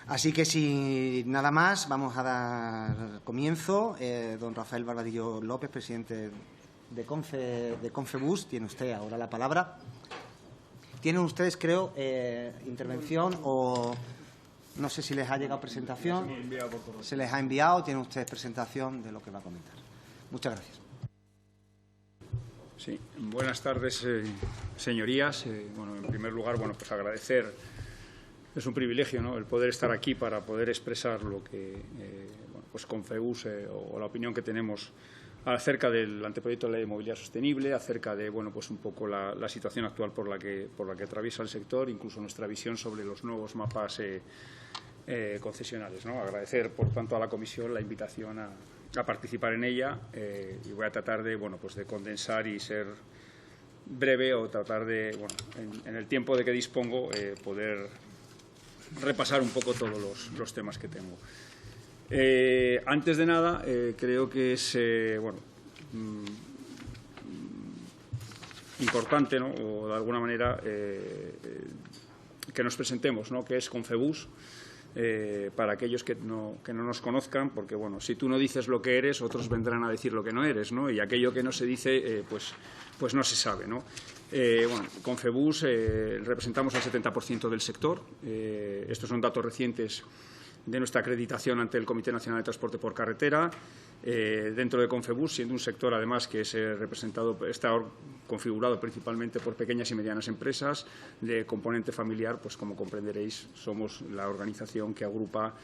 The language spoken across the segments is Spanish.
Así que, sin nada más, vamos a dar comienzo. Don Rafael Barbadillo López, presidente de Confebus, tiene usted ahora la palabra. Tienen ustedes, creo, intervención o no sé si les ha llegado presentación. Se les ha enviado. Tienen ustedes presentación de lo que va a comentar. Muchas gracias. Sí, buenas tardes, señorías. Bueno, en primer lugar, pues agradecer. Es un privilegio, ¿no?, el poder estar aquí para poder expresar lo que pues Confebus o la opinión que tenemos acerca del anteproyecto de ley de movilidad sostenible, acerca de pues un poco la situación actual por la que atraviesa el sector, incluso nuestra visión sobre los nuevos mapas concesionales, ¿no? Agradecer, por tanto, a la Comisión la invitación a participar en ella y voy a tratar de de condensar y ser breve o tratar de en el tiempo de que dispongo poder repasar un poco todos los temas que tengo. Antes de nada, creo que es importante, ¿no?, o de alguna manera que nos presentemos, ¿no?, que es Confebus, para aquellos que no nos conozcan, porque si tú no dices lo que eres, otros vendrán a decir lo que no eres, ¿no? Y aquello que no se dice, pues no se sabe, ¿no? Confebus representamos el 70% del sector. Estos son datos recientes de nuestra acreditación ante el Comité Nacional de Transporte por Carretera. Dentro de Confebus, siendo un sector, además, que está configurado principalmente por pequeñas y medianas empresas de componente familiar, pues como comprenderéis, somos la organización que agrupa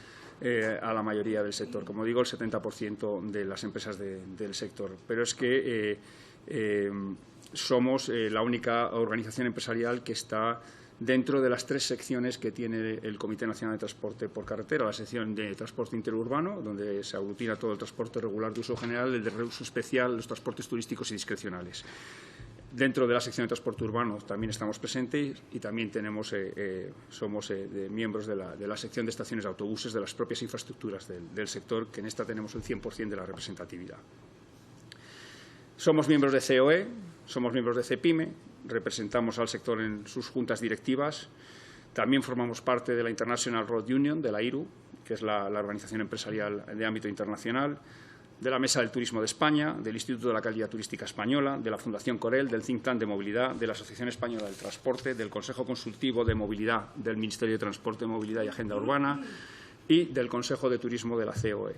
a la mayoría del sector. Como digo, el 70% de las empresas del sector. Pero es que somos la única organización empresarial que está dentro de las 3 secciones que tiene el Comité Nacional de Transporte por Carretera: la sección de transporte interurbano, donde se aglutina todo el transporte regular de uso general, el de reuso especial, los transportes turísticos y discrecionales. Dentro de la sección de transporte urbano también estamos presentes y también somos miembros de la sección de estaciones de autobuses, de las propias infraestructuras del sector, que en esta tenemos el 100% de la representatividad. Somos miembros de COE, somos miembros de CEPIME, representamos al sector en sus juntas directivas. También formamos parte de la International Road Union, de la IRU, que es la organización empresarial de ámbito internacional, de la Mesa del Turismo de España, del Instituto de la Calidad Turística Española, de la Fundación Corel, del Think Tank de Movilidad, de la Asociación Española del Transporte, del Consejo Consultivo de Movilidad del Ministerio de Transporte, Movilidad y Agenda Urbana y del Consejo de Turismo de la COE.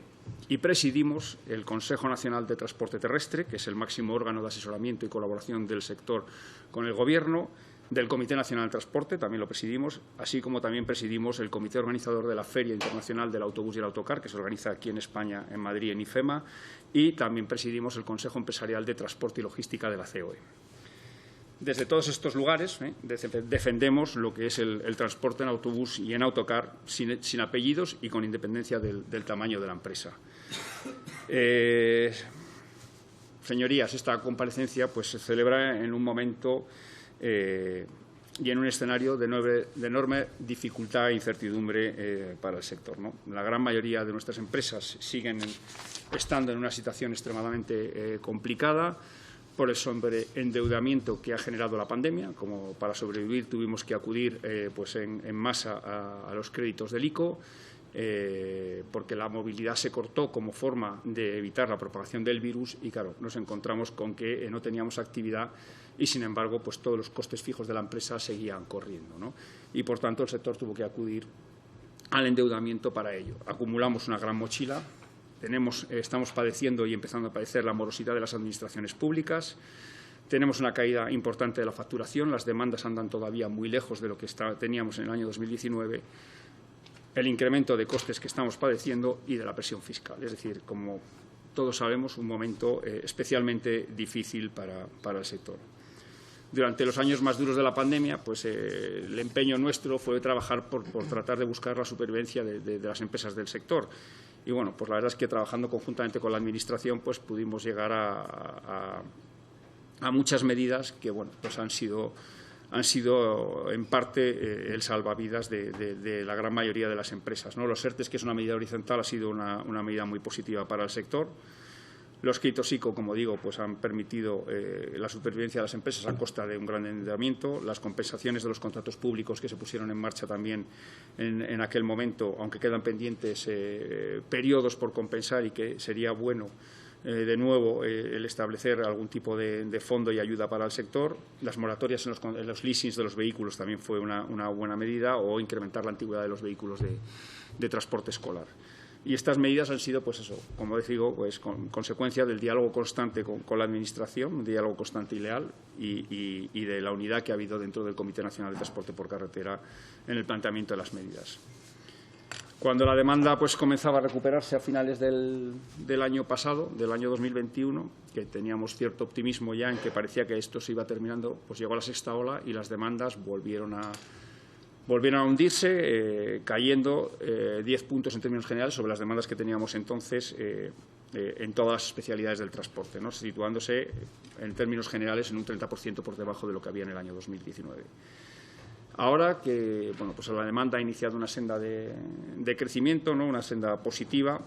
Y presidimos el Consejo Nacional de Transporte Terrestre, que es el máximo órgano de asesoramiento y colaboración del sector con el Gobierno, del Comité Nacional de Transporte, también lo presidimos, así como también presidimos el Comité Organizador de la Feria Internacional del Autobús y el Autocar, que se organiza aquí en España, en Madrid, en IFEMA, y también presidimos el Consejo Empresarial de Transporte y Logística de la COE. Desde todos estos lugares defendemos lo que es el transporte en autobús y en autocar sin apellidos y con independencia del tamaño de la empresa. Señorías, esta comparecencia se celebra en un momento y en un escenario de enorme dificultad e incertidumbre para el sector, ¿no? La gran mayoría de nuestras empresas siguen estando en una situación extremadamente complicada por el sobreendeudamiento que ha generado la pandemia. Como para sobrevivir tuvimos que acudir en masa a los créditos del ICO, porque la movilidad se cortó como forma de evitar la propagación del virus y, claro, nos encontramos con que no teníamos actividad y, sin embargo, todos los costes fijos de la empresa seguían corriendo, ¿no? Y, por tanto, el sector tuvo que acudir al endeudamiento para ello. Acumulamos una gran mochila. Estamos padeciendo y empezando a padecer la morosidad de las administraciones públicas. Tenemos una caída importante de la facturación. Las demandas andan todavía muy lejos de lo que teníamos en el año 2019. El incremento de costes que estamos padeciendo y de la presión fiscal. Es decir, como todos sabemos, un momento especialmente difícil para el sector. Durante los años más duros de la pandemia, el empeño nuestro fue trabajar por tratar de buscar la supervivencia de las empresas del sector. Y, la verdad es que trabajando conjuntamente con la Administración, pudimos llegar a muchas medidas que, han sido en parte el salvavidas de la gran mayoría de las empresas, ¿no? Los ERTE, que es una medida horizontal, ha sido una medida muy positiva para el sector. Los créditos ICO, como digo, pues han permitido la supervivencia de las empresas a costa de un gran endeudamiento. Las compensaciones de los contratos públicos que se pusieron en marcha también en aquel momento, aunque quedan pendientes periodos por compensar y que sería bueno de nuevo el establecer algún tipo de fondo y ayuda para el sector. Las moratorias en los leasings de los vehículos también fue una buena medida, o incrementar la antigüedad de los vehículos de transporte escolar. Y estas medidas han sido, pues eso, como digo, pues consecuencia del diálogo constante con la Administración, un diálogo constante y leal, y de la unidad que ha habido dentro del Comité Nacional de Transporte por Carretera en el planteamiento de las medidas. Cuando la demanda pues comenzaba a recuperarse a finales del año pasado, del año 2021, que teníamos cierto optimismo ya en que parecía que esto se iba terminando, pues llegó la sexta ola y las demandas volvieron a hundirse, cayendo 10 puntos en términos generales sobre las demandas que teníamos entonces en todas las especialidades del transporte, ¿no?, situándose en términos generales en un 30% por debajo de lo que había en el año 2019. Ahora que pues la demanda ha iniciado una senda de crecimiento, ¿no?, una senda positiva,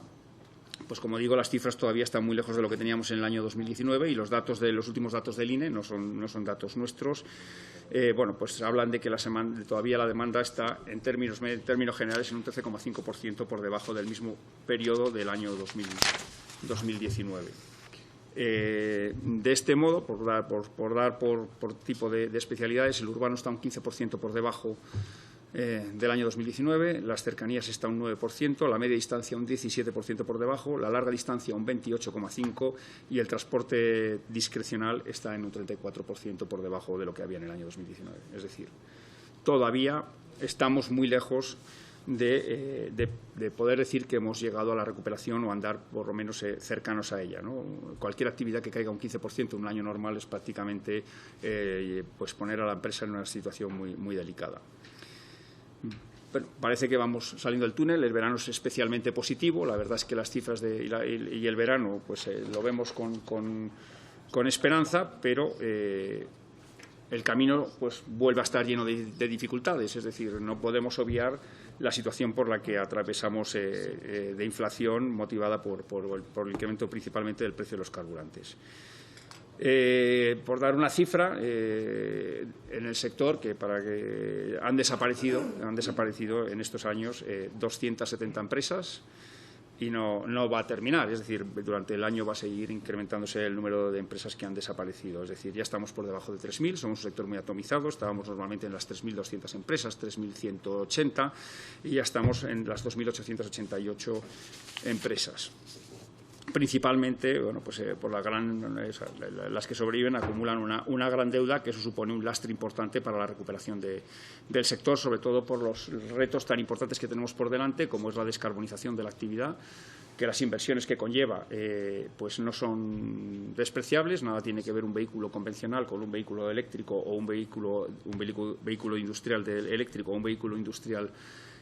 pues como digo, las cifras todavía están muy lejos de lo que teníamos en el año 2019 y los últimos datos del INE no son datos nuestros. Pues hablan de que todavía la demanda está en términos generales en un 13,5% por debajo del mismo periodo del año 2019. De este modo, por dar por tipo de especialidades, el urbano está un 15% por debajo del año 2019, las cercanías está un 9%, la media distancia un 17% por debajo, la larga distancia un 28,5% y el transporte discrecional está en un 34% por debajo de lo que había en el año 2019. Es decir, todavía estamos muy lejos de poder decir que hemos llegado a la recuperación o andar por lo menos cercanos a ella, ¿no? Cualquier actividad que caiga un 15% en un año normal es prácticamente pues poner a la empresa en una situación muy delicada. Bueno, parece que vamos saliendo del túnel, el verano es especialmente positivo, la verdad es que las cifras y el verano pues lo vemos con esperanza, pero el camino pues vuelve a estar lleno de dificultades, es decir, no podemos obviar la situación por la que atravesamos de inflación motivada por el incremento principalmente del precio de los carburantes. Por dar una cifra, en el sector que han desaparecido en estos años 270 empresas y no va a terminar, es decir, durante el año va a seguir incrementándose el número de empresas que han desaparecido, es decir, ya estamos por debajo de 3.000, somos un sector muy atomizado, estábamos normalmente en las 3.200 empresas, 3.180 y ya estamos en las 2.888 empresas. Principalmente, por las que sobreviven acumulan una gran deuda, que eso supone un lastre importante para la recuperación del sector, sobre todo por los retos tan importantes que tenemos por delante, como es la descarbonización de la actividad, que las inversiones que conlleva pues no son despreciables, nada tiene que ver un vehículo convencional con un vehículo eléctrico o un vehículo industrial eléctrico o un vehículo industrial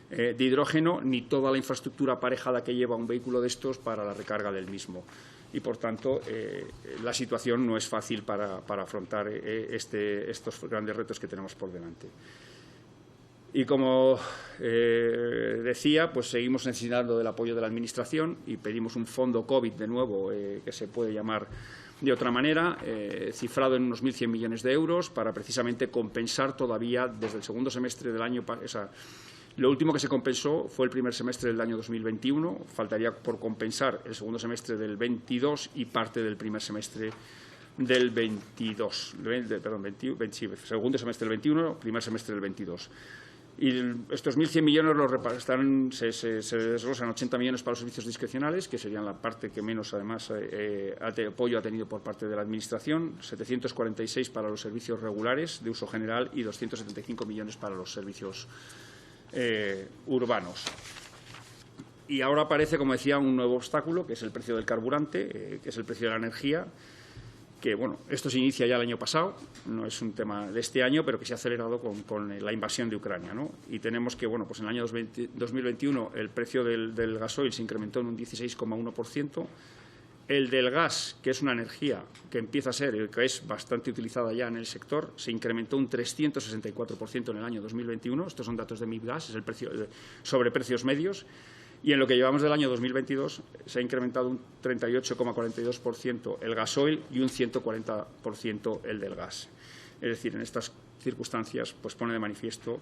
de hidrógeno, ni toda la infraestructura aparejada que lleva un vehículo de estos para la recarga del mismo. Y, por tanto, la situación no es fácil para afrontar estos grandes retos que tenemos por delante. Y, como decía, pues seguimos necesitando del apoyo de la Administración y pedimos un fondo COVID, de nuevo, que se puede llamar de otra manera, cifrado en unos 1.100 millones de euros, para precisamente compensar todavía desde el segundo semestre del año pasado. Lo último que se compensó fue el primer semestre del año 2021, faltaría por compensar el segundo semestre del 22 y parte del primer semestre del 22, segundo semestre del 21, primer semestre del 22. Y estos 1.100 millones se desglosan 80 millones para los servicios discrecionales, que serían la parte que menos, además, apoyo ha tenido por parte de la Administración, 746 para los servicios regulares de uso general y 275 millones para los servicios urbanos. Y ahora aparece, como decía, un nuevo obstáculo, que es el precio del carburante, que es el precio de la energía, que, esto se inicia ya el año pasado, no es un tema de este año, pero que se ha acelerado con la invasión de Ucrania, ¿no? Y tenemos que, pues en el año 2021 el precio del gasoil se incrementó en un 16,1%, el del gas, que es una energía que empieza a ser, que es bastante utilizada ya en el sector, se incrementó un 364% en el año 2021. Estos son datos de MIBGAS, es el precio sobre precios medios. Y en lo que llevamos del año 2022 se ha incrementado un 38,42% el gasoil y un 140% el del gas. Es decir, en estas circunstancias pues pone de manifiesto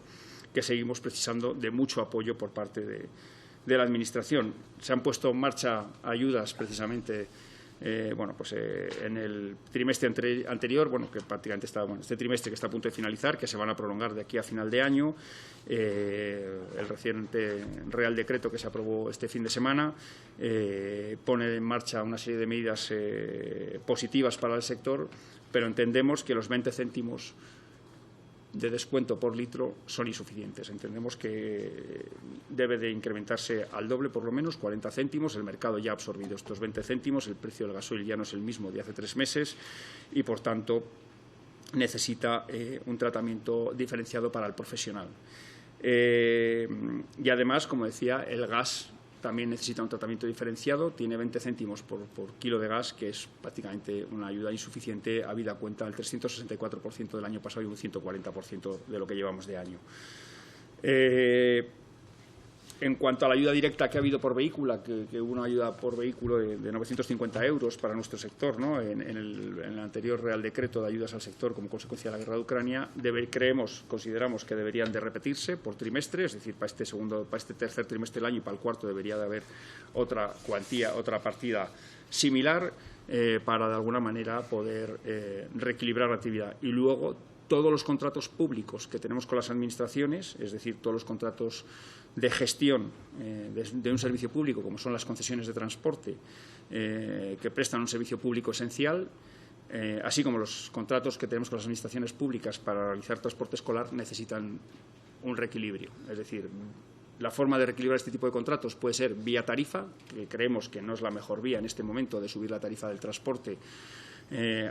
que seguimos precisando de mucho apoyo por parte de la Administración. Se han puesto en marcha ayudas precisamente en el trimestre anterior, que prácticamente está, este trimestre que está a punto de finalizar, que se van a prolongar de aquí a final de año, el reciente Real Decreto que se aprobó este fin de semana pone en marcha una serie de medidas positivas para el sector, pero entendemos que los 20 céntimos de descuento por litro son insuficientes. Entendemos que debe de incrementarse al doble, por lo menos, 40 céntimos. El mercado ya ha absorbido estos 20 céntimos. El precio del gasoil ya no es el mismo de hace 3 meses y, por tanto, necesita un tratamiento diferenciado para el profesional. Y, además, como decía, el gas también necesita un tratamiento diferenciado. Tiene 20 céntimos por kilo de gas, que es prácticamente una ayuda insuficiente, habida cuenta del 364% del año pasado y un 140% de lo que llevamos de año. En cuanto a la ayuda directa que ha habido por vehículo, que hubo una ayuda por vehículo de 950 euros para nuestro sector, ¿no? en el anterior Real Decreto de ayudas al sector como consecuencia de la guerra de Ucrania, consideramos que deberían de repetirse por trimestre, es decir, para este tercer trimestre del año y para el cuarto debería de haber otra cuantía, otra partida similar para de alguna manera poder reequilibrar la actividad. Y luego todos los contratos públicos que tenemos con las administraciones, es decir, todos los contratos de gestión de un servicio público, como son las concesiones de transporte, que prestan un servicio público esencial, así como los contratos que tenemos con las administraciones públicas para realizar transporte escolar, necesitan un reequilibrio. Es decir, la forma de reequilibrar este tipo de contratos puede ser vía tarifa, que creemos que no es la mejor vía en este momento de subir la tarifa del transporte,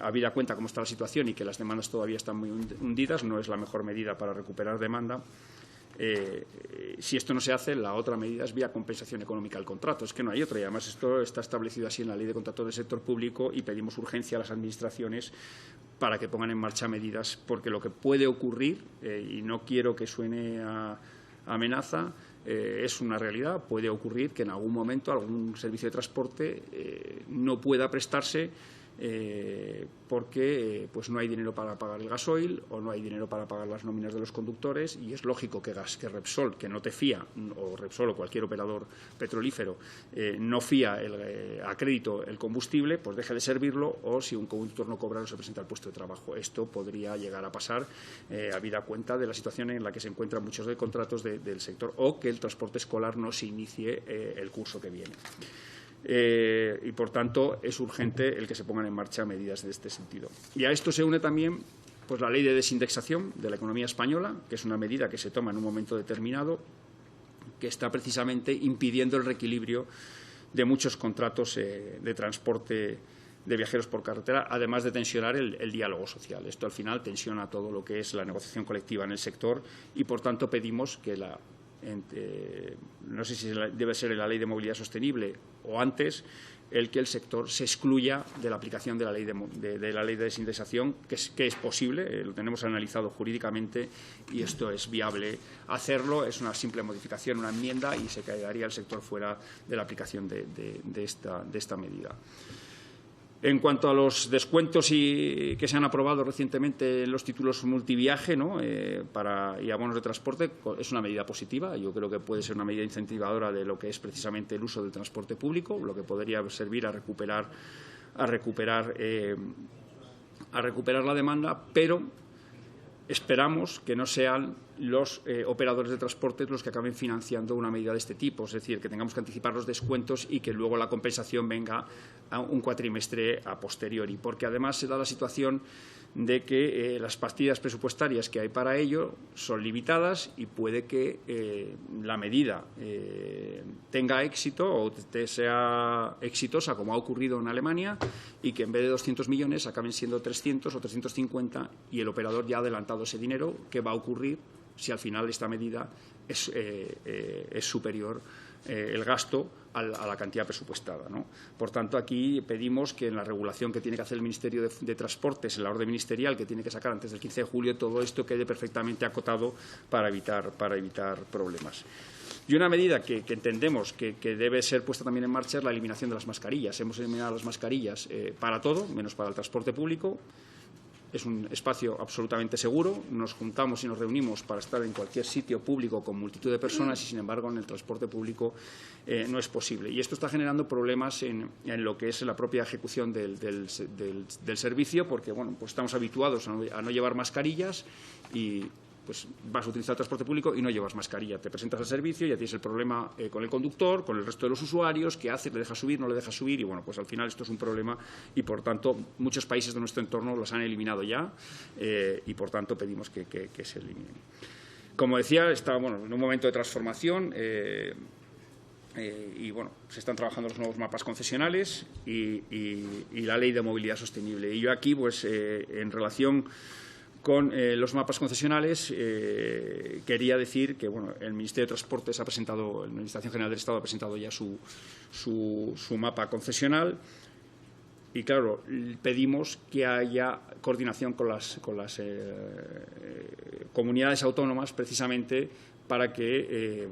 habida cuenta cómo está la situación y que las demandas todavía están muy hundidas, no es la mejor medida para recuperar demanda. Si esto no se hace, la otra medida es vía compensación económica al contrato. Es que no hay otra y además esto está establecido así en la Ley de Contratos del Sector Público y pedimos urgencia a las administraciones para que pongan en marcha medidas, porque lo que puede ocurrir, y no quiero que suene a amenaza, es una realidad, puede ocurrir que en algún momento algún servicio de transporte no pueda prestarse porque pues no hay dinero para pagar el gasoil o no hay dinero para pagar las nóminas de los conductores, y es lógico que Repsol, que no te fía, o Repsol o cualquier operador petrolífero no fía a crédito el combustible, pues deje de servirlo, o si un conductor no cobra no se presenta al puesto de trabajo. Esto podría llegar a pasar habida cuenta de la situación en la que se encuentran muchos de contratos del sector, o que el transporte escolar no se inicie el curso que viene. Y, por tanto, es urgente el que se pongan en marcha medidas de este sentido. Y a esto se une también pues, la ley de desindexación de la economía española, que es una medida que se toma en un momento determinado, que está precisamente impidiendo el reequilibrio de muchos contratos de transporte de viajeros por carretera, además de tensionar el diálogo social. Esto, al final, tensiona todo lo que es la negociación colectiva en el sector y, por tanto, pedimos que no sé si debe ser en la Ley de Movilidad Sostenible o antes, que el sector se excluya de la aplicación de la ley de desindexación, que es posible, lo tenemos analizado jurídicamente y esto es viable hacerlo, es una simple modificación, una enmienda, y se quedaría el sector fuera de la aplicación de esta medida. En cuanto a los descuentos que se han aprobado recientemente en los títulos multiviaje, ¿no? Y abonos de transporte, es una medida positiva. Yo creo que puede ser una medida incentivadora de lo que es precisamente el uso del transporte público, lo que podría servir a recuperar la demanda, pero esperamos que no sean los operadores de transporte los que acaben financiando una medida de este tipo, es decir, que tengamos que anticipar los descuentos y que luego la compensación venga a un cuatrimestre a posteriori, porque además se da la situación de que las partidas presupuestarias que hay para ello son limitadas y puede que la medida tenga éxito o sea exitosa, como ha ocurrido en Alemania, y que en vez de 200 millones acaben siendo 300 o 350 y el operador ya ha adelantado ese dinero. ¿Qué va a ocurrir si al final esta medida es superior el gasto a la cantidad presupuestada, ¿no? Por tanto, aquí pedimos que en la regulación que tiene que hacer el Ministerio de Transportes, en la orden ministerial que tiene que sacar antes del 15 de julio, todo esto quede perfectamente acotado para evitar problemas. Y una medida que entendemos que debe ser puesta también en marcha es la eliminación de las mascarillas. Hemos eliminado las mascarillas para todo, menos para el transporte público. Es un espacio absolutamente seguro. Nos juntamos y nos reunimos para estar en cualquier sitio público con multitud de personas y, sin embargo, en el transporte público no es posible. Y esto está generando problemas en lo que es la propia ejecución del servicio, porque bueno, pues estamos habituados a no llevar mascarillas y pues vas a utilizar el transporte público y no llevas mascarilla. Te presentas al servicio, ya tienes el problema con el conductor, con el resto de los usuarios, qué haces, le dejas subir, no le dejas subir, y bueno, pues al final esto es un problema y, por tanto, muchos países de nuestro entorno los han eliminado ya y, por tanto, pedimos que se eliminen. Como decía, está en un momento de transformación y bueno, se están trabajando los nuevos mapas concesionales y la Ley de Movilidad Sostenible. Y yo aquí, pues, en relación con los mapas concesionales, quería decir que bueno, el Ministerio de Transportes ha presentado, la Administración General del Estado ha presentado ya su mapa concesional y, claro, pedimos que haya coordinación con las comunidades autónomas, precisamente para que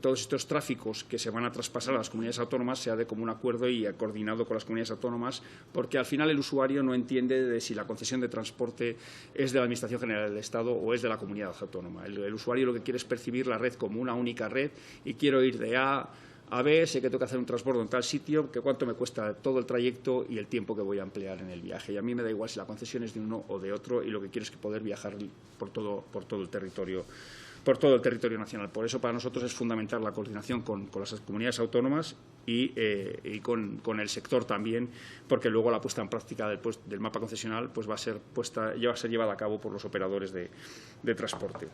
todos estos tráficos que se van a traspasar a las comunidades autónomas sea de común acuerdo y coordinado con las comunidades autónomas, porque al final el usuario no entiende de si la concesión de transporte es de la Administración General del Estado o es de la comunidad autónoma. El usuario lo que quiere es percibir la red como una única red y quiero ir de A a B, sé que tengo que hacer un transbordo en tal sitio, que cuánto me cuesta todo el trayecto y el tiempo que voy a emplear en el viaje. Y a mí me da igual si la concesión es de uno o de otro y lo que quiero es que poder viajar por todo el territorio nacional. Por eso, para nosotros es fundamental la coordinación con las comunidades autónomas y con el sector también, porque luego la puesta en práctica del mapa concesional pues va a ser llevada a cabo por los operadores de transporte.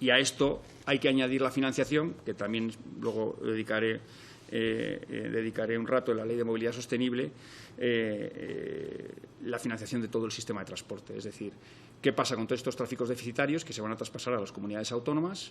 Y a esto hay que añadir la financiación, que también luego dedicaré un rato en la Ley de Movilidad Sostenible, la financiación de todo el sistema de transporte. Es decir, ¿qué pasa con todos estos tráficos deficitarios que se van a traspasar a las comunidades autónomas?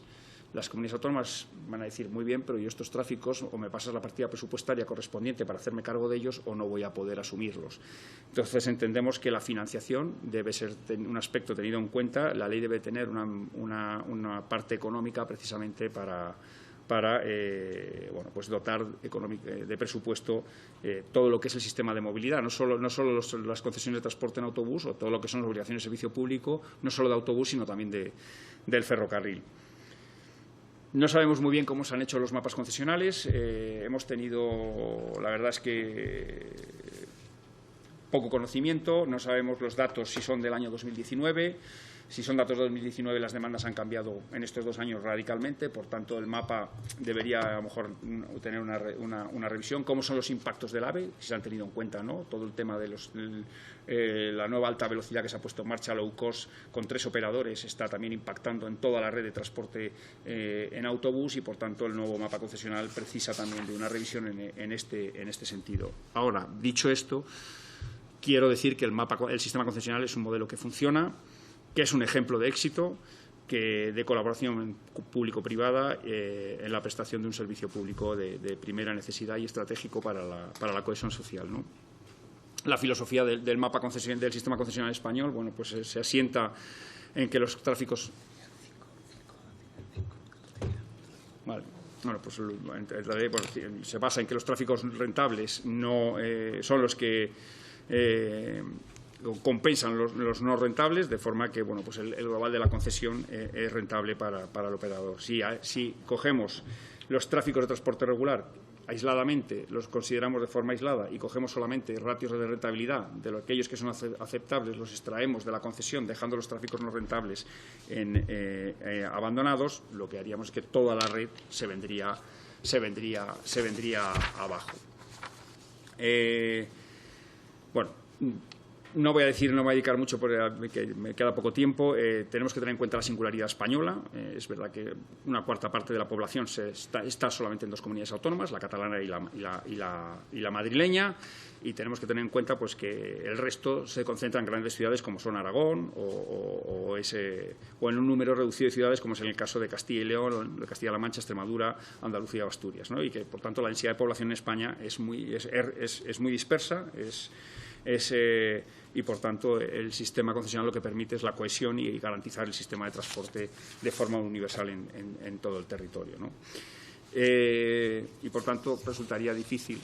Las comunidades autónomas van a decir, muy bien, pero yo estos tráficos o me pasas la partida presupuestaria correspondiente para hacerme cargo de ellos o no voy a poder asumirlos. Entonces, entendemos que la financiación debe ser un aspecto tenido en cuenta. La ley debe tener una parte económica precisamente para dotar de presupuesto todo lo que es el sistema de movilidad, no solo las concesiones de transporte en autobús o todo lo que son las obligaciones de servicio público, no solo de autobús, sino también del ferrocarril. No sabemos muy bien cómo se han hecho los mapas concesionales. Hemos tenido, la verdad es que, poco conocimiento. No sabemos los datos si son del año 2019. Si son datos de 2019, las demandas han cambiado en estos 2 años radicalmente. Por tanto, el mapa debería, a lo mejor, tener una revisión. ¿Cómo son los impactos del AVE? Si se han tenido en cuenta, ¿no? Todo el tema de la nueva alta velocidad que se ha puesto en marcha, low cost, con 3 operadores, está también impactando en toda la red de transporte en autobús y, por tanto, el nuevo mapa concesional precisa también de una revisión en este sentido. Ahora, dicho esto, quiero decir que el sistema concesional es un modelo que funciona, que es un ejemplo de éxito, de colaboración público-privada en la prestación de un servicio público de primera necesidad y estratégico para la cohesión social, ¿no? La filosofía del sistema concesional español, bueno, pues se asienta en que los tráficos. Vale. Bueno, pues se basa en que los tráficos rentables no son los que compensan los no rentables, de forma que bueno, pues el global de la concesión es rentable para el operador. Si cogemos los tráficos de transporte regular aisladamente, los consideramos de forma aislada y cogemos solamente ratios de rentabilidad de aquellos que son aceptables, los extraemos de la concesión, dejando los tráficos no rentables abandonados, lo que haríamos es que toda la red se vendría abajo. Bueno, no voy a dedicar mucho porque me queda poco tiempo. Tenemos que tener en cuenta la singularidad española. Es verdad que una cuarta parte de la población está solamente en 2 comunidades autónomas, la catalana y la madrileña, y tenemos que tener en cuenta pues, que el resto se concentra en grandes ciudades como son Aragón o en un número reducido de ciudades como es en el caso de Castilla y León, o de Castilla-La Mancha, Extremadura, Andalucía o Asturias, ¿no? Y que, por tanto, la densidad de población en España es muy dispersa, y, por tanto, el sistema concesional lo que permite es la cohesión y garantizar el sistema de transporte de forma universal en todo el territorio, ¿no? Y, por tanto, resultaría difícil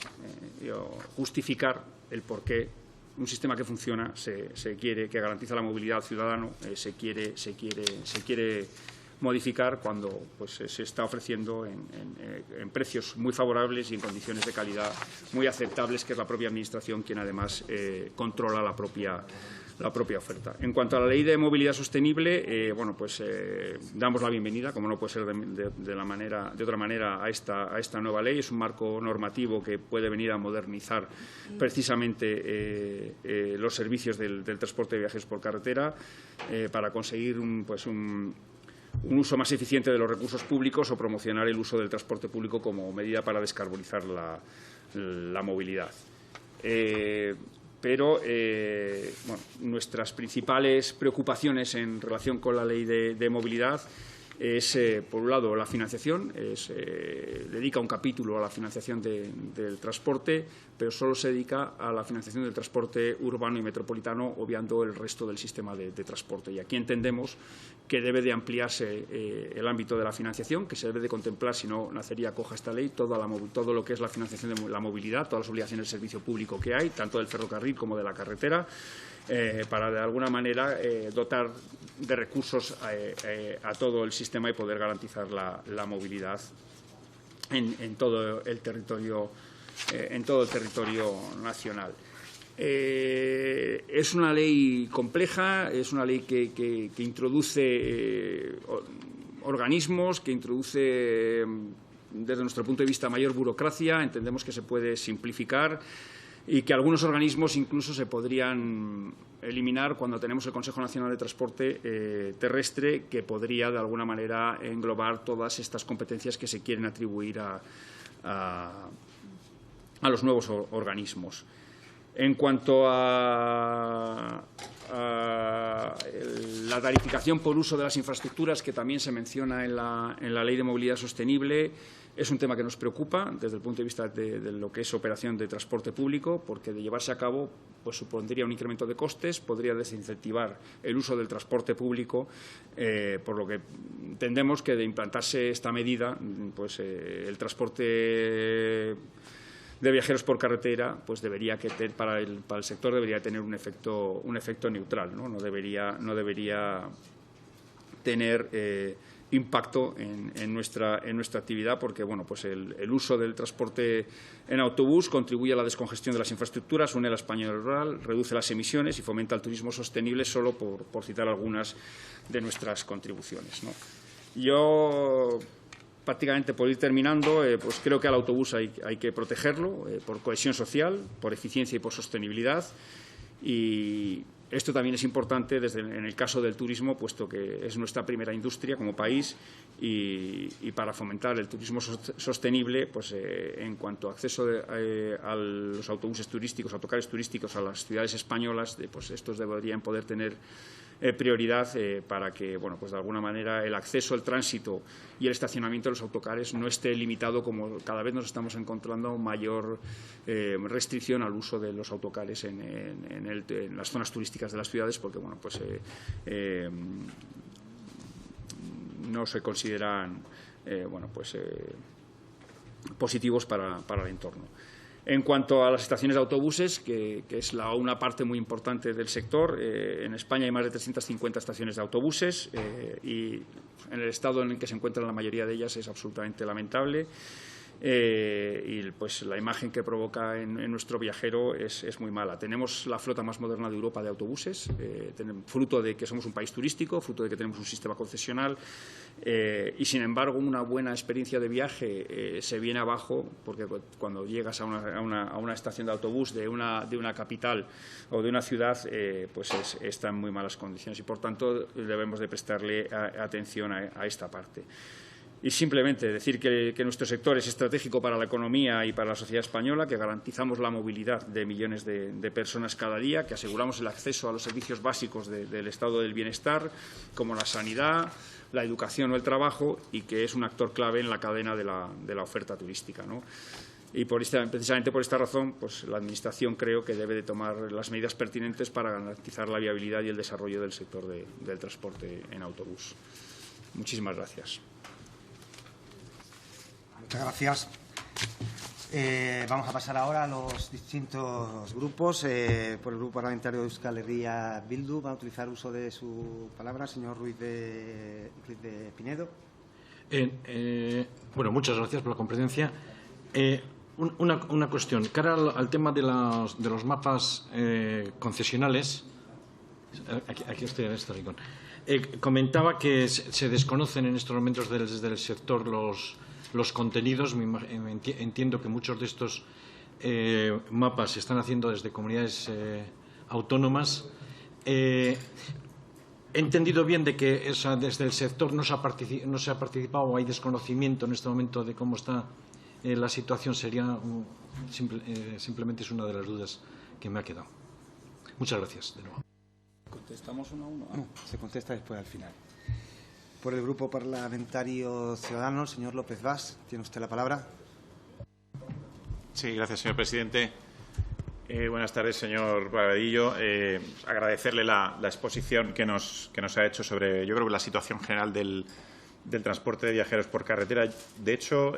justificar el por qué un sistema que funciona, que garantiza la movilidad al ciudadano, se quiere modificar cuando pues, se está ofreciendo en precios muy favorables y en condiciones de calidad muy aceptables, que es la propia Administración quien además controla la propia oferta. En cuanto a la Ley de Movilidad Sostenible, bueno, pues damos la bienvenida, como no puede ser de otra manera, a esta nueva ley. Es un marco normativo que puede venir a modernizar precisamente los servicios del transporte de viajeros por carretera para conseguir un uso más eficiente de los recursos públicos o promocionar el uso del transporte público como medida para descarbonizar la movilidad. Pero bueno, nuestras principales preocupaciones en relación con la ley de movilidad es, por un lado, la financiación. Dedica un capítulo a la financiación del transporte, pero solo se dedica a la financiación del transporte urbano y metropolitano, obviando el resto del sistema de transporte. Y aquí entendemos que debe de ampliarse el ámbito de la financiación, que se debe de contemplar, si no nacería coja esta ley, todo lo que es la financiación de la movilidad, todas las obligaciones de servicio público que hay, tanto del ferrocarril como de la carretera, para de alguna manera dotar de recursos a todo el sistema y poder garantizar la movilidad en todo el territorio nacional. Es una ley compleja, es una ley que introduce organismos, que introduce, desde nuestro punto de vista, mayor burocracia. Entendemos que se puede simplificar y que algunos organismos incluso se podrían eliminar cuando tenemos el Consejo Nacional de Transporte Terrestre, que podría, de alguna manera, englobar todas estas competencias que se quieren atribuir a los nuevos organismos. En cuanto a la tarificación por uso de las infraestructuras, que también se menciona en la Ley de Movilidad Sostenible, es un tema que nos preocupa desde el punto de vista de lo que es operación de transporte público, porque de llevarse a cabo pues supondría un incremento de costes, podría desincentivar el uso del transporte público, por lo que entendemos que de implantarse esta medida, pues el transporte de viajeros por carretera, pues debería para el sector debería tener un efecto neutral, ¿no? No debería tener impacto en nuestra actividad, porque bueno, pues el uso del transporte en autobús contribuye a la descongestión de las infraestructuras, une la España rural, reduce las emisiones y fomenta el turismo sostenible, solo por citar algunas de nuestras contribuciones, ¿no? Yo, prácticamente por ir terminando, pues creo que al autobús hay que protegerlo por cohesión social, por eficiencia y por sostenibilidad. Y esto también es importante en el caso del turismo, puesto que es nuestra primera industria como país, y para fomentar el turismo sostenible, pues en cuanto a acceso a los autobuses turísticos, autocares turísticos a las ciudades españolas, pues estos deberían poder tener prioridad para que, bueno, pues de alguna manera el acceso, el tránsito y el estacionamiento de los autocares no esté limitado, como cada vez nos estamos encontrando mayor restricción al uso de los autocares en las zonas turísticas de las ciudades, porque bueno, pues no se consideran positivos para el entorno. En cuanto a las estaciones de autobuses, que es una parte muy importante del sector, en España hay más de 350 estaciones de autobuses y en el estado en el que se encuentran la mayoría de ellas es absolutamente lamentable. Y pues la imagen que provoca en nuestro viajero es muy mala. Tenemos la flota más moderna de Europa de autobuses, fruto de que somos un país turístico, fruto de que tenemos un sistema concesional, y sin embargo una buena experiencia de viaje se viene abajo, porque cuando llegas a una estación de autobús de una capital o de una ciudad, pues está en muy malas condiciones, y por tanto debemos de prestarle atención a esta parte. Y simplemente decir que nuestro sector es estratégico para la economía y para la sociedad española, que garantizamos la movilidad de millones de personas cada día, que aseguramos el acceso a los servicios básicos del estado del bienestar, como la sanidad, la educación o el trabajo, y que es un actor clave en la cadena de la oferta turística, ¿no? Y precisamente por esta razón, pues la Administración creo que debe de tomar las medidas pertinentes para garantizar la viabilidad y el desarrollo del sector del transporte en autobús. Muchísimas gracias. Muchas gracias. Vamos a pasar ahora a los distintos grupos. Por el Grupo Parlamentario de Euskal Herria Bildu va a utilizar uso de su palabra, señor Ruiz de Pinedo. Bueno, muchas gracias por la comparecencia. Una cuestión. Cara al tema de los mapas concesionales, aquí estoy en este rincón, comentaba que se desconocen en estos momentos desde el sector los contenidos. Entiendo que muchos de estos mapas se están haciendo desde comunidades autónomas. He entendido bien de que desde el sector no se ha participado o hay desconocimiento en este momento de cómo está la situación. Simplemente es una de las dudas que me ha quedado. Muchas gracias de nuevo. ¿Contestamos uno a uno? No, se contesta después al final. Por el Grupo Parlamentario Ciudadanos, señor López Bas, tiene usted la palabra. Sí, gracias, señor presidente. Buenas tardes, señor Barbadillo. Agradecerle la exposición que nos ha hecho sobre, yo creo, que la situación general del transporte de viajeros por carretera. De hecho,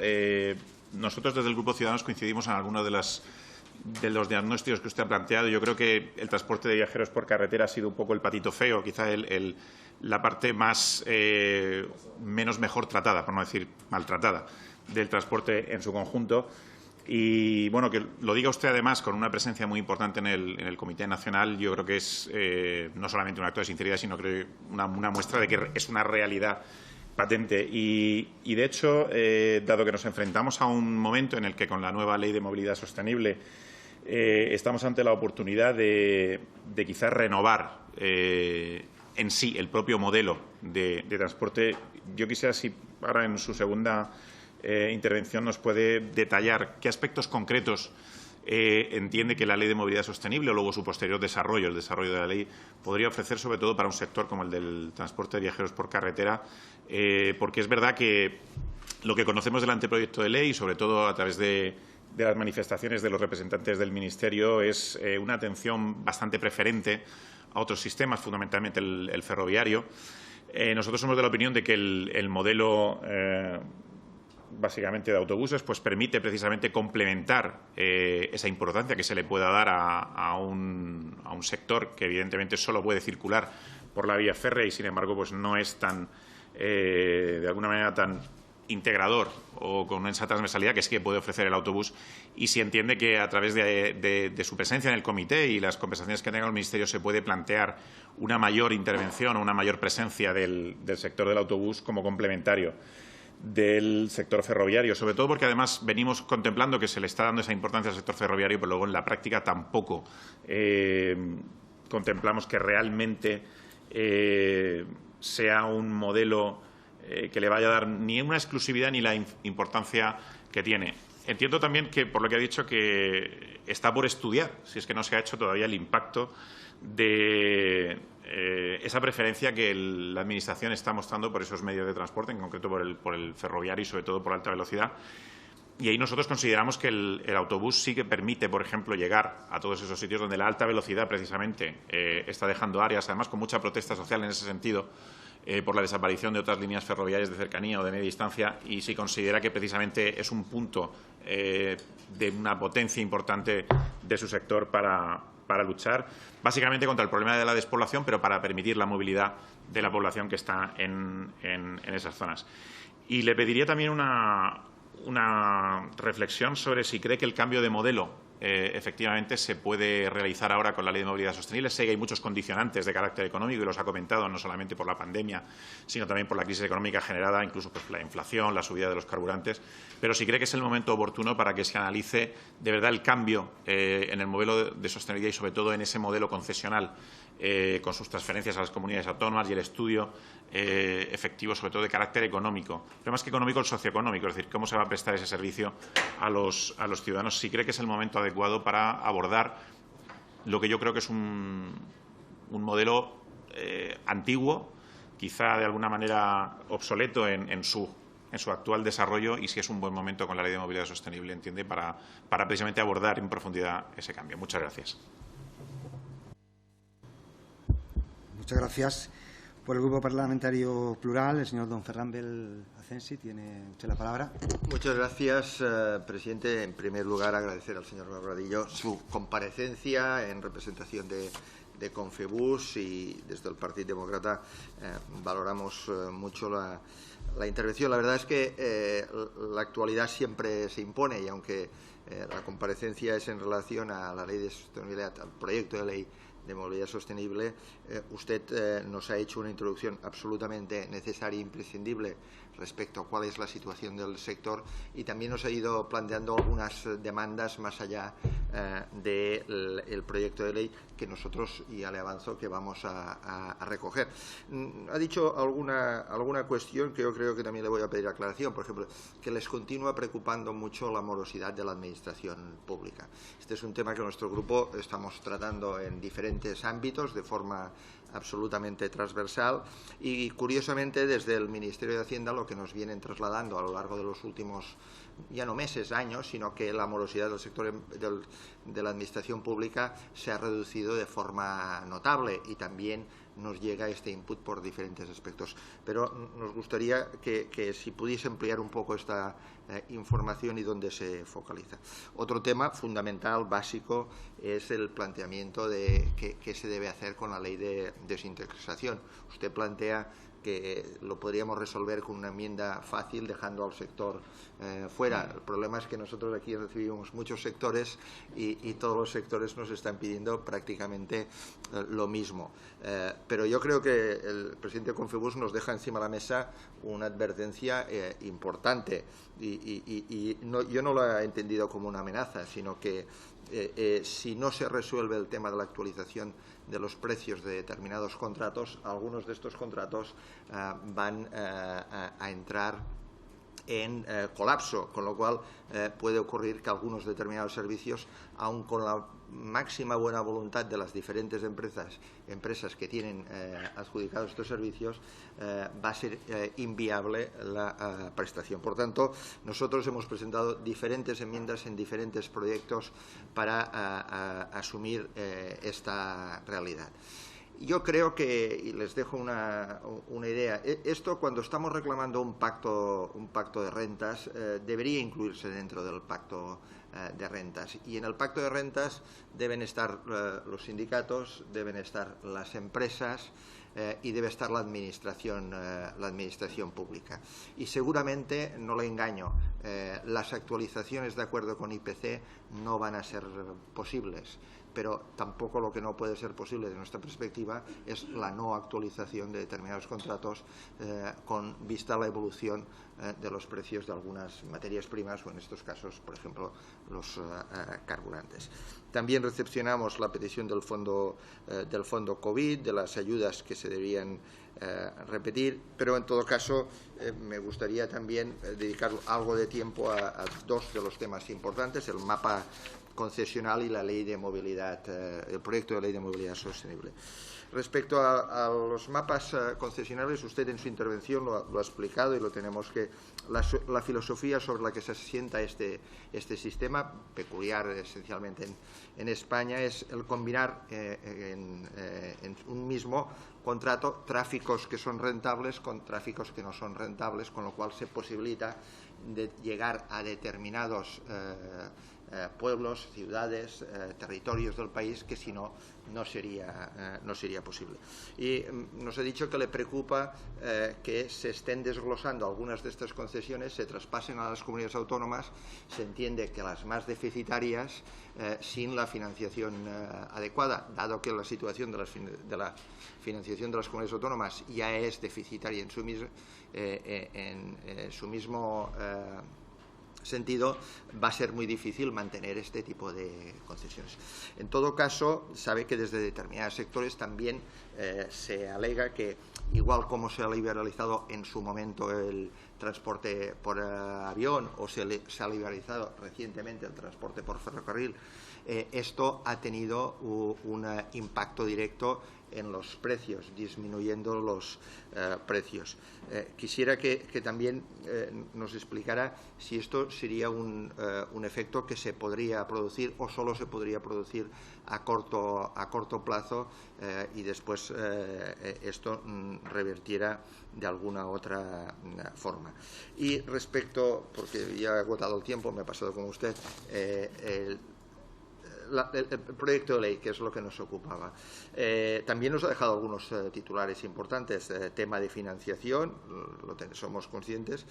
nosotros desde el Grupo Ciudadanos coincidimos en algunos de los diagnósticos que usted ha planteado. Yo creo que el transporte de viajeros por carretera ha sido un poco el patito feo, quizá la parte menos mejor tratada, por no decir maltratada, del transporte en su conjunto. Y, bueno, que lo diga usted además con una presencia muy importante en el Comité Nacional, yo creo que es no solamente un acto de sinceridad, sino creo una muestra de que es una realidad patente. Y de hecho, dado que nos enfrentamos a un momento en el que con la nueva Ley de Movilidad Sostenible estamos ante la oportunidad de quizás renovar en sí el propio modelo de transporte, yo quisiera, si ahora en su segunda intervención nos puede detallar qué aspectos concretos entiende que la Ley de Movilidad Sostenible o luego su posterior desarrollo, el desarrollo de la ley, podría ofrecer sobre todo para un sector como el del transporte de viajeros por carretera, porque es verdad que lo que conocemos del anteproyecto de ley, sobre todo a través de las manifestaciones de los representantes del Ministerio, es una atención bastante preferente a otros sistemas, fundamentalmente el ferroviario. Nosotros somos de la opinión de que el modelo básicamente de autobuses, pues permite precisamente complementar esa importancia que se le pueda dar a un sector que evidentemente solo puede circular por la vía férrea y, sin embargo, pues no es tan, de alguna manera, tan integrador o con esa transversalidad que sí que puede ofrecer el autobús. Y si entiende que a través de su presencia en el comité y las conversaciones que tenga el Ministerio se puede plantear una mayor intervención o una mayor presencia del sector del autobús como complementario del sector ferroviario, sobre todo porque además venimos contemplando que se le está dando esa importancia al sector ferroviario, pero luego en la práctica tampoco contemplamos que realmente sea un modelo que le vaya a dar ni una exclusividad ni la importancia que tiene. Entiendo también que, por lo que ha dicho, que está por estudiar, si es que no se ha hecho todavía, el impacto de esa preferencia que la Administración está mostrando por esos medios de transporte, en concreto por el ferroviario y sobre todo por alta velocidad. Y ahí nosotros consideramos que el autobús sí que permite, por ejemplo, llegar a todos esos sitios donde la alta velocidad precisamente está dejando áreas, además con mucha protesta social en ese sentido, por la desaparición de otras líneas ferroviarias de cercanía o de media distancia, y si considera que precisamente es un punto de una potencia importante de su sector para luchar básicamente contra el problema de la despoblación, pero para permitir la movilidad de la población que está en esas zonas. Y le pediría también una reflexión sobre si cree que el cambio de modelo efectivamente se puede realizar ahora con la Ley de Movilidad Sostenible. Sé que hay muchos condicionantes de carácter económico y los ha comentado, no solamente por la pandemia, sino también por la crisis económica generada, incluso por la inflación, la subida de los carburantes. Pero si cree que es el momento oportuno para que se analice de verdad el cambio en el modelo de sostenibilidad y, sobre todo, en ese modelo concesional con sus transferencias a las comunidades autónomas y el estudio efectivo, sobre todo de carácter económico, pero más que económico, el socioeconómico, es decir, cómo se va a prestar ese servicio a los ciudadanos, si cree que es el momento adecuado para abordar lo que yo creo que es un modelo antiguo, quizá de alguna manera obsoleto en su en su actual desarrollo y si es un buen momento con la Ley de Movilidad Sostenible, entiende, para precisamente abordar en profundidad ese cambio. Muchas gracias. Muchas gracias. Por el Grupo Parlamentario Plural, el señor don Ferran Bel Asensi, tiene usted la palabra. Muchas gracias, presidente. En primer lugar, agradecer al señor Barbadillo su comparecencia en representación de Confebus, y desde el Partido Demócrata valoramos mucho la intervención. La verdad es que la actualidad siempre se impone, y aunque la comparecencia es en relación a la Ley de Sostenibilidad, al proyecto de ley de movilidad sostenible, usted nos ha hecho una introducción absolutamente necesaria e imprescindible respecto a cuál es la situación del sector, y también nos ha ido planteando algunas demandas más allá del proyecto de ley que nosotros, ya le avanzo, que vamos a recoger. Ha dicho alguna cuestión que yo creo que también le voy a pedir aclaración. Por ejemplo, que les continúa preocupando mucho la morosidad de la administración pública. Este es un tema que nuestro grupo estamos tratando en diferentes ámbitos de forma absolutamente transversal, y curiosamente desde el Ministerio de Hacienda lo que nos vienen trasladando a lo largo de los últimos, ya no meses, años, sino que la morosidad del sector de la administración pública se ha reducido de forma notable, y también nos llega este input por diferentes aspectos. Pero nos gustaría que si pudiese ampliar un poco esta información y dónde se focaliza. Otro tema fundamental, básico, es el planteamiento de qué se debe hacer con la ley de desindexación. Usted plantea que lo podríamos resolver con una enmienda fácil, dejando al sector fuera. El problema es que nosotros aquí recibimos muchos sectores y todos los sectores nos están pidiendo prácticamente lo mismo. Pero yo creo que el presidente de Confebus nos deja encima de la mesa una advertencia importante, y yo no la he entendido como una amenaza, sino que si no se resuelve el tema de la actualización de los precios de determinados contratos, algunos de estos contratos van a entrar en colapso, con lo cual puede ocurrir que algunos determinados servicios, aun con la máxima buena voluntad de las diferentes empresas que tienen adjudicados estos servicios, va a ser inviable la prestación. Por tanto, nosotros hemos presentado diferentes enmiendas en diferentes proyectos para asumir esta realidad. Yo creo que, y les dejo una idea, esto, cuando estamos reclamando un pacto de rentas, debería incluirse dentro del pacto de rentas. Y en el pacto de rentas deben estar los sindicatos, deben estar las empresas y debe estar la administración pública. Y seguramente, no le engaño, las actualizaciones de acuerdo con IPC no van a ser posibles. Pero tampoco lo que no puede ser posible desde nuestra perspectiva es la no actualización de determinados contratos con vista a la evolución de los precios de algunas materias primas, o en estos casos, por ejemplo, los carburantes. También recepcionamos la petición del fondo COVID, de las ayudas que se debían repetir, pero en todo caso me gustaría también dedicar algo de tiempo a dos de los temas importantes: el mapa concesional y la ley de movilidad, el proyecto de ley de movilidad sostenible. Respecto a los mapas concesionales, usted en su intervención lo ha explicado, y lo tenemos que la filosofía sobre la que se asienta este sistema, peculiar esencialmente en España, es el combinar en un mismo contrato tráficos que son rentables con tráficos que no son rentables, con lo cual se posibilita llegar a determinados pueblos, ciudades, territorios del país que si no sería posible. Y nos ha dicho que le preocupa que se estén desglosando algunas de estas concesiones, se traspasen a las comunidades autónomas. Se entiende que las más deficitarias, sin la financiación adecuada, dado que la situación de la financiación de las comunidades autónomas ya es deficitaria en su mismo sentido, va a ser muy difícil mantener este tipo de concesiones. En todo caso, sabe que desde determinados sectores también se alega que, igual como se ha liberalizado en su momento el transporte por avión, o se ha liberalizado recientemente el transporte por ferrocarril, esto ha tenido un impacto directo en los precios, disminuyendo los precios. Quisiera que también nos explicara si esto sería un efecto que se podría producir o solo se podría producir a corto plazo y después esto revertiera de alguna otra forma. Y respecto, porque ya he agotado el tiempo, me he pasado con usted, el proyecto de ley, que es lo que nos ocupaba. También nos ha dejado algunos titulares importantes. Tema de financiación, somos conscientes.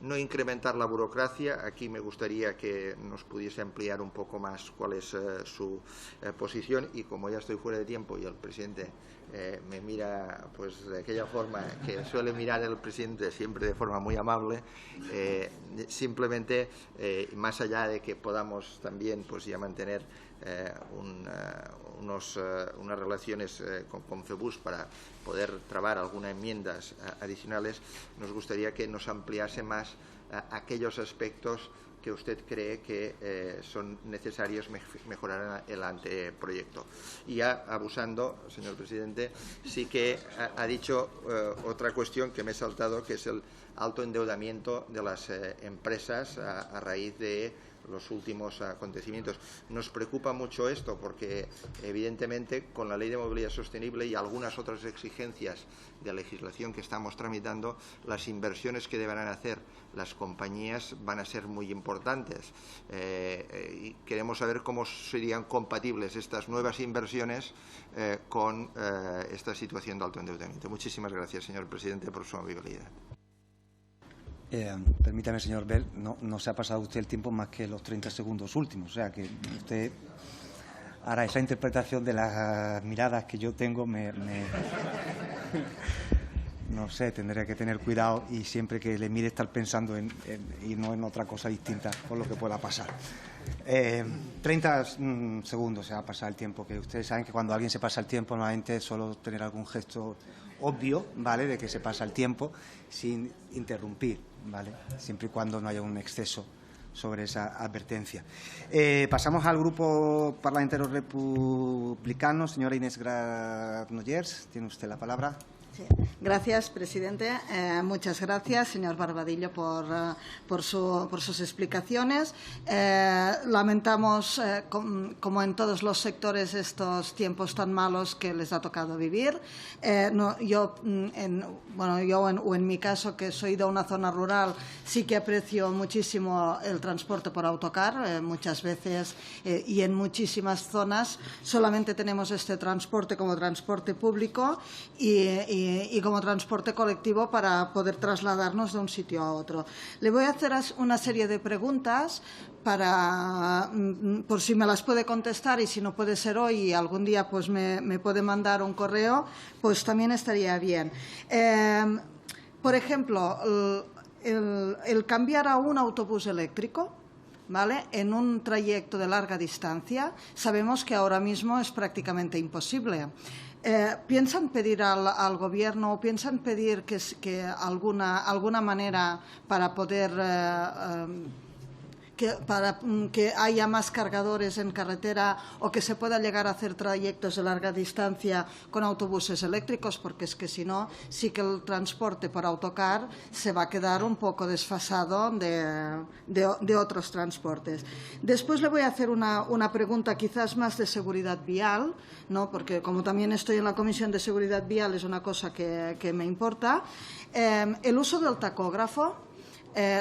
No incrementar la burocracia. Aquí me gustaría que nos pudiese ampliar un poco más cuál es su posición. Y como ya estoy fuera de tiempo y el presidente me mira pues de aquella forma que suele mirar el presidente, siempre de forma muy amable, simplemente, más allá de que podamos también pues ya mantener unas relaciones con Confebus para poder trabar algunas enmiendas adicionales, nos gustaría que nos ampliase más aquellos aspectos que usted cree que son necesarios mejorar el anteproyecto. Y ya abusando, señor presidente, sí que ha dicho otra cuestión que me he saltado, que es el alto endeudamiento de las empresas a raíz de los últimos acontecimientos. Nos preocupa mucho esto porque, evidentemente, con la Ley de Movilidad Sostenible y algunas otras exigencias de legislación que estamos tramitando, las inversiones que deberán hacer las compañías van a ser muy importantes. Y queremos saber cómo serían compatibles estas nuevas inversiones con esta situación de alto endeudamiento. Muchísimas gracias, señor presidente, por su amabilidad. Permítame, señor Bell, no se ha pasado usted el tiempo más que los 30 segundos últimos. O sea, que usted, ahora esa interpretación de las miradas que yo tengo, no sé, tendré que tener cuidado y siempre que le mire estar pensando y no en otra cosa distinta por lo que pueda pasar. 30 segundos se va a pasar el tiempo, que ustedes saben que cuando alguien se pasa el tiempo normalmente suelo tener algún gesto obvio, ¿vale?, de que se pasa el tiempo sin interrumpir, ¿vale?, siempre y cuando no haya un exceso sobre esa advertencia. Pasamos al Grupo Parlamentario Republicano. Señora Inés Granollers, tiene usted la palabra. Sí. Gracias, presidente. Muchas gracias, señor Barbadillo, por sus explicaciones. Lamentamos, como en todos los sectores, estos tiempos tan malos que les ha tocado vivir. Yo, en mi caso, que soy de una zona rural, sí que aprecio muchísimo el transporte por autocar. Muchas veces y en muchísimas zonas solamente tenemos este transporte como transporte público y como transporte colectivo para poder trasladarnos de un sitio a otro. Le voy a hacer una serie de preguntas por si me las puede contestar, y si no puede ser hoy y algún día pues me puede mandar un correo, pues también estaría bien. Por ejemplo, el cambiar a un autobús eléctrico, ¿vale?, en un trayecto de larga distancia, sabemos que ahora mismo es prácticamente imposible. ¿Piensan pedir al Gobierno o piensan pedir que alguna manera para poder que haya más cargadores en carretera o que se pueda llegar a hacer trayectos de larga distancia con autobuses eléctricos? Porque es que si no, sí que el transporte por autocar se va a quedar un poco desfasado de otros transportes. Después le voy a hacer una pregunta quizás más de seguridad vial, ¿no?, porque como también estoy en la Comisión de Seguridad Vial es una cosa que me importa. El uso del tacógrafo,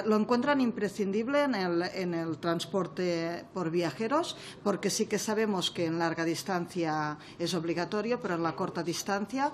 ¿lo encuentran imprescindible en el transporte por viajeros? Porque sí que sabemos que en larga distancia es obligatorio, pero en la corta distancia,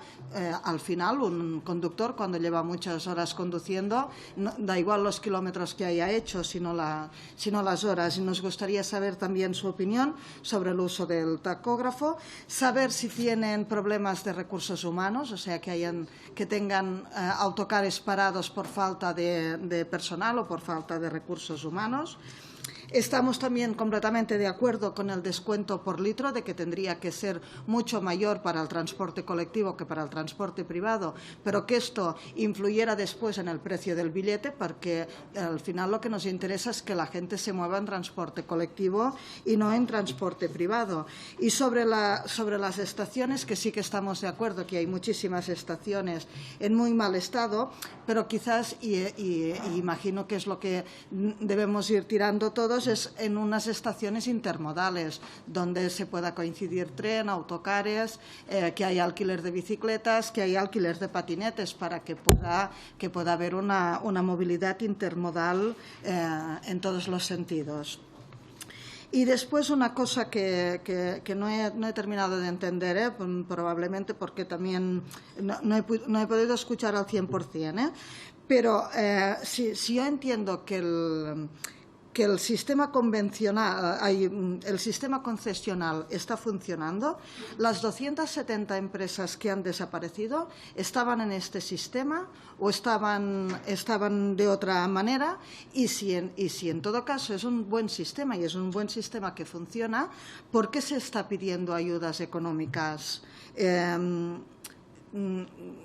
al final, un conductor, cuando lleva muchas horas conduciendo, da igual los kilómetros que haya hecho, sino las horas. Y nos gustaría saber también su opinión sobre el uso del tacógrafo, saber si tienen problemas de recursos humanos, o sea, que tengan autocares parados por falta de personal o por falta de recursos humanos. Estamos también completamente de acuerdo con el descuento por litro, de que tendría que ser mucho mayor para el transporte colectivo que para el transporte privado, pero que esto influyera después en el precio del billete, porque al final lo que nos interesa es que la gente se mueva en transporte colectivo y no en transporte privado. Y sobre las estaciones, que sí que estamos de acuerdo, que hay muchísimas estaciones en muy mal estado, pero quizás, y imagino que es lo que debemos ir tirando todos, es en unas estaciones intermodales, donde se pueda coincidir tren, autocares, que haya alquiler de bicicletas, que haya alquiler de patinetes, para que pueda haber una movilidad intermodal en todos los sentidos. Y después una cosa que no he terminado de entender, probablemente porque también no he podido escuchar al 100%, pero si yo entiendo que el sistema convencional, el sistema concesional está funcionando, las 270 empresas que han desaparecido estaban en este sistema o estaban de otra manera, y si en todo caso es un buen sistema y es un buen sistema que funciona, ¿por qué se está pidiendo ayudas económicas?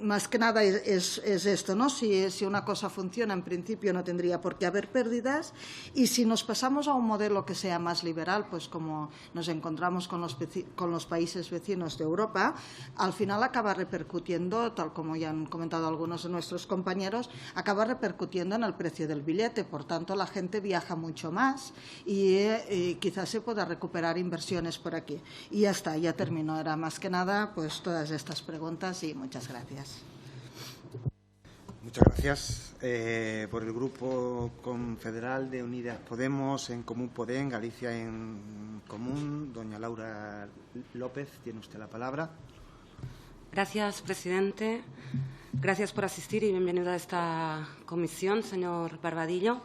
Más que nada es esto, ¿no? Si una cosa funciona, en principio no tendría por qué haber pérdidas, y si nos pasamos a un modelo que sea más liberal, pues como nos encontramos con los países vecinos de Europa, al final acaba repercutiendo, tal como ya han comentado algunos de nuestros compañeros, acaba repercutiendo en el precio del billete. Por tanto, la gente viaja mucho más y quizás se pueda recuperar inversiones por aquí. Y ya está, ya termino. Era más que nada pues todas estas preguntas y muchas gracias. Muchas gracias. Por el Grupo Confederal de Unidas Podemos, en Común Podem, Galicia en Común, doña Laura López, tiene usted la palabra. Gracias, presidente. Gracias por asistir y bienvenido a esta comisión, señor Barbadillo.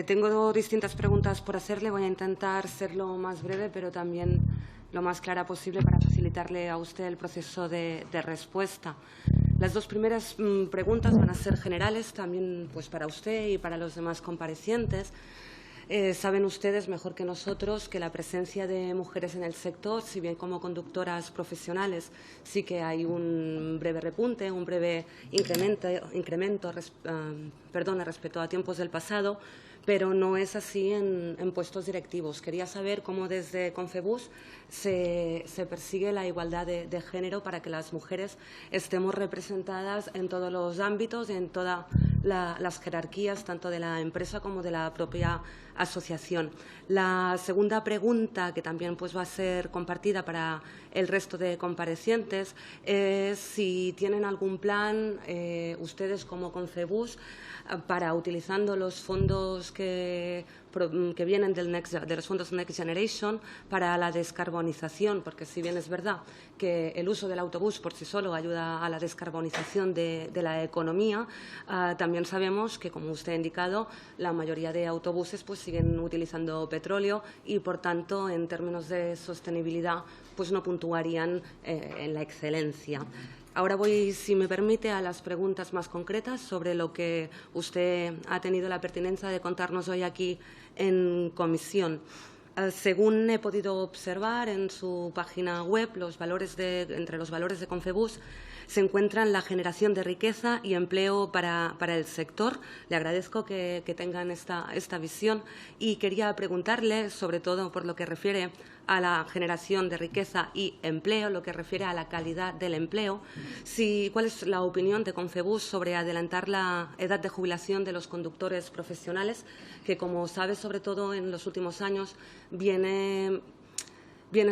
Tengo distintas preguntas por hacerle. Voy a intentar ser lo más breve, pero también lo más clara posible para facilitarle a usted el proceso de respuesta. Las dos primeras preguntas van a ser generales también pues, para usted y para los demás comparecientes. Saben ustedes mejor que nosotros que la presencia de mujeres en el sector, si bien como conductoras profesionales sí que hay un breve repunte, un breve incremento respecto a tiempos del pasado, pero no es así en puestos directivos. Quería saber cómo desde Confebus se persigue la igualdad de género para que las mujeres estemos representadas en todos los ámbitos y en todas las jerarquías, tanto de la empresa como de la propia asociación. La segunda pregunta, que también pues, va a ser compartida para el resto de comparecientes, es si tienen algún plan ustedes como Confebus para, utilizando los fondos que vienen de los fondos Next Generation, para la descarbonización, porque si bien es verdad que el uso del autobús por sí solo ayuda a la descarbonización de la economía, también sabemos que, como usted ha indicado, la mayoría de autobuses pues, siguen utilizando petróleo y, por tanto, en términos de sostenibilidad, pues no puntuarían en la excelencia. Ahora voy, si me permite, a las preguntas más concretas sobre lo que usted ha tenido la pertinencia de contarnos hoy aquí en comisión. Según he podido observar en su página web, entre los valores de Confebus se encuentran la generación de riqueza y empleo para el sector. Le agradezco que tengan esta visión y quería preguntarle, sobre todo por lo que refiere a la generación de riqueza y empleo, lo que refiere a la calidad del empleo, cuál es la opinión de Confebus sobre adelantar la edad de jubilación de los conductores profesionales, que, como sabe, sobre todo en los últimos años, viene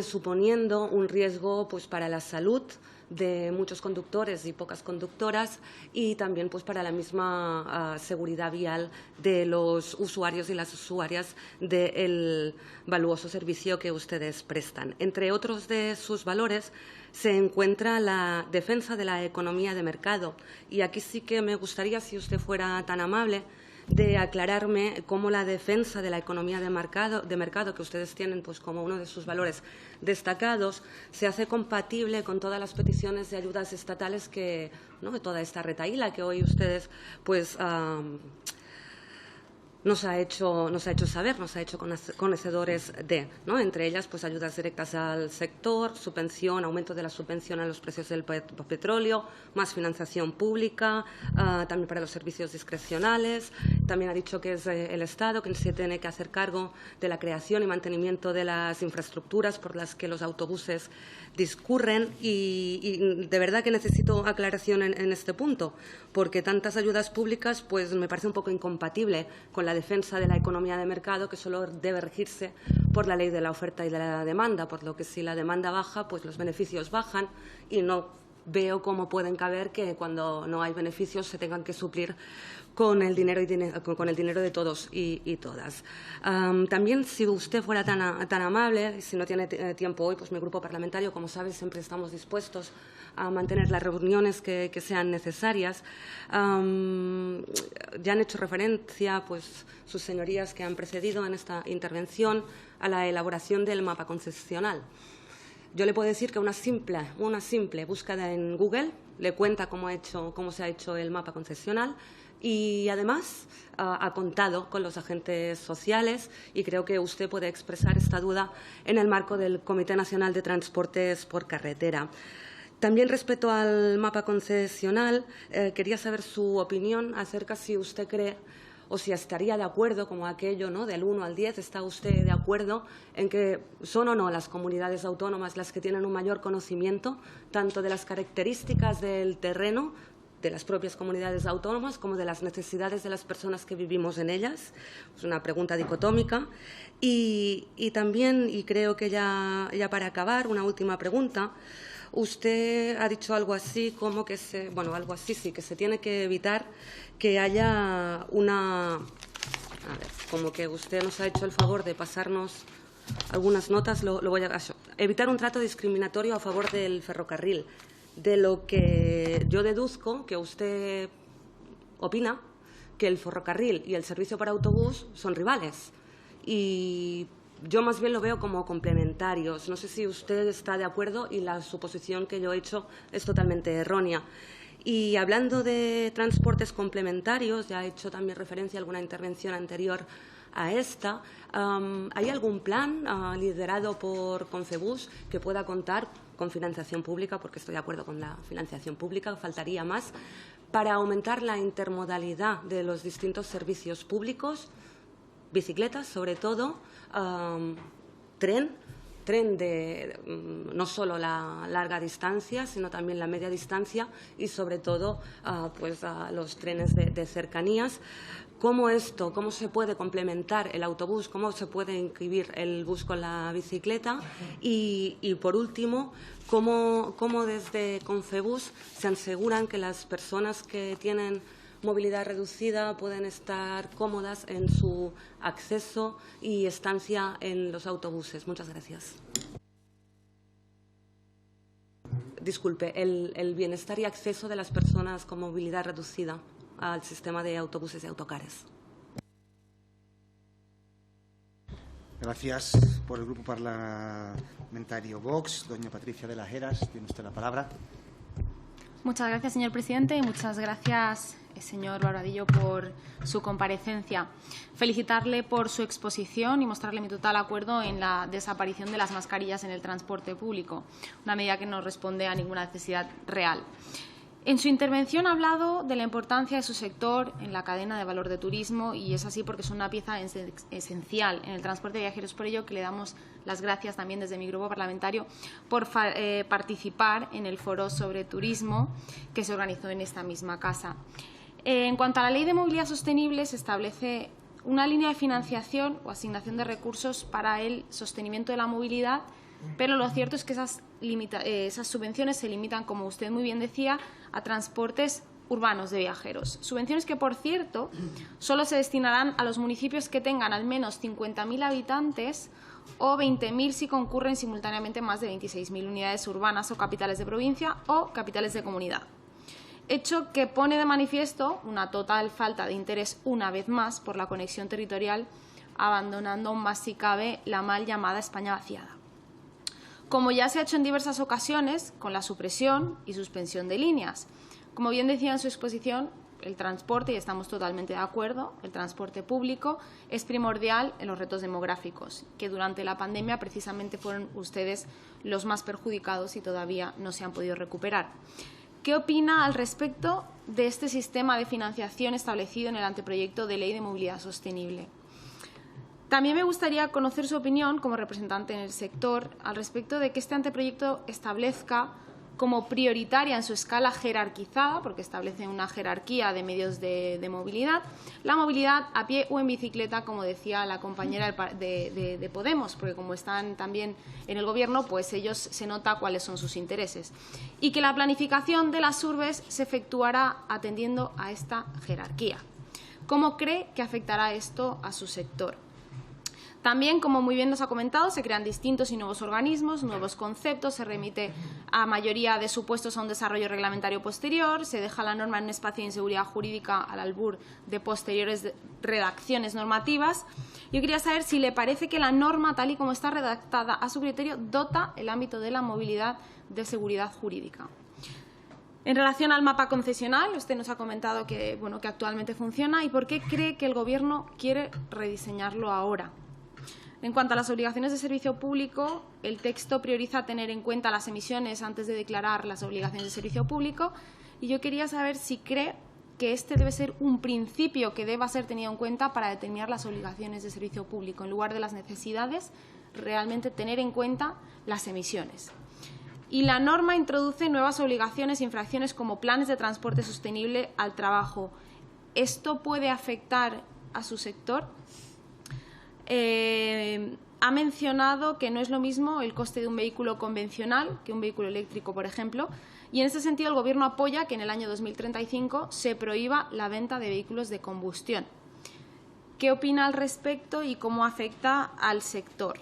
suponiendo un riesgo pues, para la salud de muchos conductores y pocas conductoras, y también pues, para la misma seguridad vial de los usuarios y las usuarias del valuoso servicio que ustedes prestan. Entre otros de sus valores se encuentra la defensa de la economía de mercado, y aquí sí que me gustaría, si usted fuera tan amable, de aclararme cómo la defensa de la economía de mercado que ustedes tienen pues, como uno de sus valores destacados se hace compatible con todas las peticiones de ayudas estatales nos ha hecho saber, nos ha hecho conocedores de, ¿no? Entre ellas, pues ayudas directas al sector, subvención, aumento de la subvención a los precios del petróleo, más financiación pública, también para los servicios discrecionales. También ha dicho que es el Estado quien se tiene que hacer cargo de la creación y mantenimiento de las infraestructuras por las que los autobuses discurren y de verdad que necesito aclaración en este punto, porque tantas ayudas públicas pues me parece un poco incompatible con la defensa de la economía de mercado, que solo debe regirse por la ley de la oferta y de la demanda, por lo que si la demanda baja, pues los beneficios bajan y no veo cómo pueden caber que cuando no hay beneficios se tengan que suplir con el dinero de todos y todas. También, si usted fuera tan amable, y si no tiene tiempo hoy, pues mi grupo parlamentario, como sabe, siempre estamos dispuestos a mantener las reuniones que sean necesarias. Ya han hecho referencia, pues, sus señorías que han precedido en esta intervención a la elaboración del mapa concesional. Yo le puedo decir que una simple búsqueda en Google le cuenta cómo se ha hecho el mapa concesional y, además, ha contado con los agentes sociales y creo que usted puede expresar esta duda en el marco del Comité Nacional de Transportes por Carretera. También, respecto al mapa concesional, quería saber su opinión acerca si usted cree o si estaría de acuerdo, como aquello, ¿no?, del 1 al 10, ¿está usted de acuerdo en que son o no las comunidades autónomas las que tienen un mayor conocimiento tanto de las características del terreno de las propias comunidades autónomas como de las necesidades de las personas que vivimos en ellas? Es una pregunta dicotómica. Y también, y creo que ya para acabar, una última pregunta. Usted ha dicho algo así como que algo así sí, que se tiene que evitar que haya como que usted nos ha hecho el favor de pasarnos algunas notas, lo voy a evitar un trato discriminatorio a favor del ferrocarril, de lo que yo deduzco que usted opina que el ferrocarril y el servicio por autobús son rivales y yo más bien lo veo como complementarios. No sé si usted está de acuerdo y la suposición que yo he hecho es totalmente errónea. Y hablando de transportes complementarios, ya he hecho también referencia a alguna intervención anterior a esta, ¿hay algún plan liderado por Confebus que pueda contar con financiación pública? Porque estoy de acuerdo con la financiación pública, faltaría más, para aumentar la intermodalidad de los distintos servicios públicos, bicicletas sobre todo, tren de no solo la larga distancia, sino también la media distancia y, sobre todo, los trenes de cercanías. ¿Cómo se puede complementar el autobús? ¿Cómo se puede inscribir el bus con la bicicleta? Y por último, ¿cómo desde Confebus se aseguran que las personas que tienen movilidad reducida pueden estar cómodas en su acceso y estancia en los autobuses? Muchas gracias. Disculpe, el bienestar y acceso de las personas con movilidad reducida al sistema de autobuses y autocares. Gracias. Por el Grupo Parlamentario Vox, doña Patricia de las Heras, tiene usted la palabra. Muchas gracias, señor presidente, y muchas gracias, señor Barbadillo, por su comparecencia. Felicitarle por su exposición y mostrarle mi total acuerdo en la desaparición de las mascarillas en el transporte público, una medida que no responde a ninguna necesidad real. En su intervención ha hablado de la importancia de su sector en la cadena de valor de turismo, y es así porque es una pieza esencial en el transporte de viajeros. Por ello, que le damos las gracias también desde mi grupo parlamentario por participar en el foro sobre turismo que se organizó en esta misma casa. En cuanto a la Ley de Movilidad Sostenible, se establece una línea de financiación o asignación de recursos para el sostenimiento de la movilidad, pero lo cierto es que esas subvenciones se limitan, como usted muy bien decía, a transportes urbanos de viajeros. Subvenciones que, por cierto, solo se destinarán a los municipios que tengan al menos 50.000 habitantes o 20.000 si concurren simultáneamente más de 26.000 unidades urbanas o capitales de provincia o capitales de comunidad. Hecho que pone de manifiesto una total falta de interés, una vez más, por la conexión territorial, abandonando más si cabe la mal llamada España vaciada. Como ya se ha hecho en diversas ocasiones con la supresión y suspensión de líneas. Como bien decía en su exposición, el transporte, y estamos totalmente de acuerdo, el transporte público es primordial en los retos demográficos, que durante la pandemia precisamente fueron ustedes los más perjudicados y todavía no se han podido recuperar. ¿Qué opina al respecto de este sistema de financiación establecido en el anteproyecto de Ley de Movilidad Sostenible? También me gustaría conocer su opinión, como representante en el sector, al respecto de que este anteproyecto establezca como prioritaria en su escala jerarquizada, porque establece una jerarquía de medios de movilidad, la movilidad a pie o en bicicleta, como decía la compañera de Podemos, porque como están también en el Gobierno, pues ellos se nota cuáles son sus intereses. Y que la planificación de las urbes se efectuará atendiendo a esta jerarquía. ¿Cómo cree que afectará esto a su sector? También, como muy bien nos ha comentado, se crean distintos y nuevos organismos, nuevos conceptos, se remite a mayoría de supuestos a un desarrollo reglamentario posterior, se deja la norma en un espacio de inseguridad jurídica al albur de posteriores redacciones normativas. Yo quería saber si le parece que la norma, tal y como está redactada a su criterio, dota el ámbito de la movilidad de seguridad jurídica. En relación al mapa concesional, usted nos ha comentado que actualmente funciona, y por qué cree que el Gobierno quiere rediseñarlo ahora. En cuanto a las obligaciones de servicio público, el texto prioriza tener en cuenta las emisiones antes de declarar las obligaciones de servicio público, y yo quería saber si cree que este debe ser un principio que deba ser tenido en cuenta para determinar las obligaciones de servicio público, en lugar de las necesidades, realmente tener en cuenta las emisiones. Y la norma introduce nuevas obligaciones e infracciones como planes de transporte sostenible al trabajo. ¿Esto puede afectar a su sector? Ha mencionado que no es lo mismo el coste de un vehículo convencional que un vehículo eléctrico, por ejemplo, y en ese sentido el Gobierno apoya que en el año 2035 se prohíba la venta de vehículos de combustión. ¿Qué opina al respecto y cómo afecta al sector?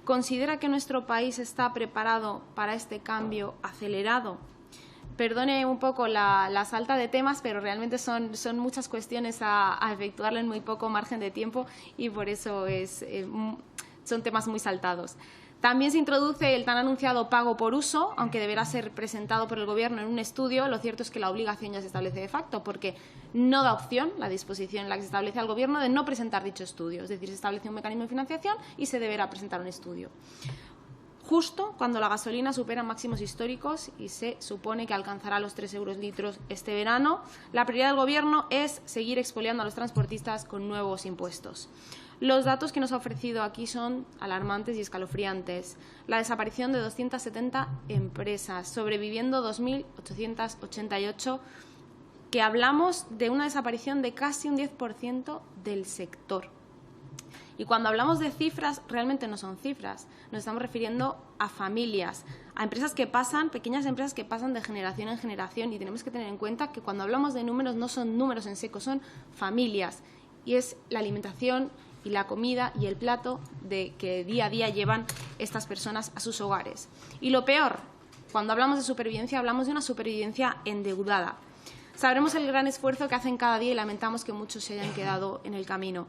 ¿Considera que nuestro país está preparado para este cambio acelerado? Perdone un poco la salta de temas, pero realmente son muchas cuestiones a efectuarlo en muy poco margen de tiempo, y por eso son temas muy saltados. También se introduce el tan anunciado pago por uso, aunque deberá ser presentado por el Gobierno en un estudio. Lo cierto es que la obligación ya se establece de facto, porque no da opción la disposición en la que se establece al Gobierno de no presentar dicho estudio. Es decir, se establece un mecanismo de financiación y se deberá presentar un estudio. Justo cuando la gasolina supera máximos históricos y se supone que alcanzará los 3 euros litros este verano, la prioridad del Gobierno es seguir expoliando a los transportistas con nuevos impuestos. Los datos que nos ha ofrecido aquí son alarmantes y escalofriantes. La desaparición de 270 empresas, sobreviviendo 2.888, que hablamos de una desaparición de casi un 10% del sector. Y cuando hablamos de cifras, realmente no son cifras. Nos estamos refiriendo a familias, a empresas que pasan, pequeñas empresas que pasan de generación en generación, y tenemos que tener en cuenta que cuando hablamos de números no son números en seco, son familias, y es la alimentación y la comida y el plato que día a día llevan estas personas a sus hogares. Y lo peor, cuando hablamos de supervivencia, hablamos de una supervivencia endeudada. Sabremos el gran esfuerzo que hacen cada día y lamentamos que muchos se hayan quedado en el camino.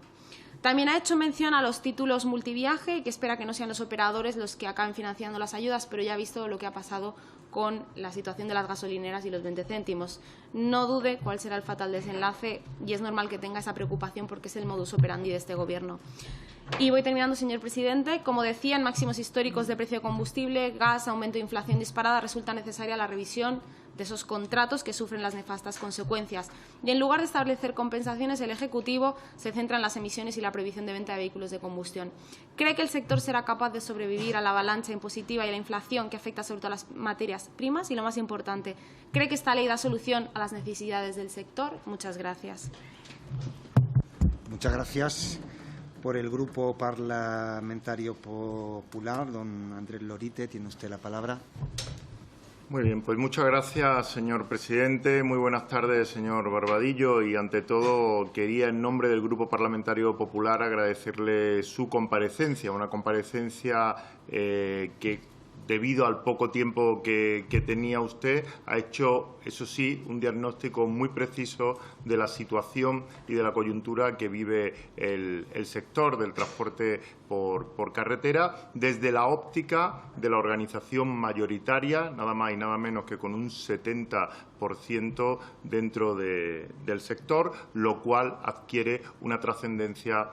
También ha hecho mención a los títulos multiviaje y que espera que no sean los operadores los que acaben financiando las ayudas, pero ya ha visto lo que ha pasado con la situación de las gasolineras y los 20 céntimos. No dude cuál será el fatal desenlace, y es normal que tenga esa preocupación porque es el modus operandi de este Gobierno. Y voy terminando, señor presidente. Como decía, en máximos históricos de precio de combustible, gas, aumento de inflación disparada, resulta necesaria la revisión de esos contratos que sufren las nefastas consecuencias. Y en lugar de establecer compensaciones, el Ejecutivo se centra en las emisiones y la prohibición de venta de vehículos de combustión. ¿Cree que el sector será capaz de sobrevivir a la avalancha impositiva y a la inflación que afecta sobre todo a las materias primas? Y lo más importante, ¿cree que esta ley da solución a las necesidades del sector? Muchas gracias. Muchas gracias. Por el Grupo Parlamentario Popular, don Andrés Lorite, tiene usted la palabra. Muy bien, pues muchas gracias, señor presidente. Muy buenas tardes, señor Barbadillo. Y, ante todo, quería, en nombre del Grupo Parlamentario Popular, agradecerle su comparecencia, una comparecencia que, debido al poco tiempo que tenía usted, ha hecho, eso sí, un diagnóstico muy preciso de la situación y de la coyuntura que vive el sector del transporte por carretera desde la óptica de la organización mayoritaria, nada más y nada menos que con un 70% dentro del sector, lo cual adquiere una trascendencia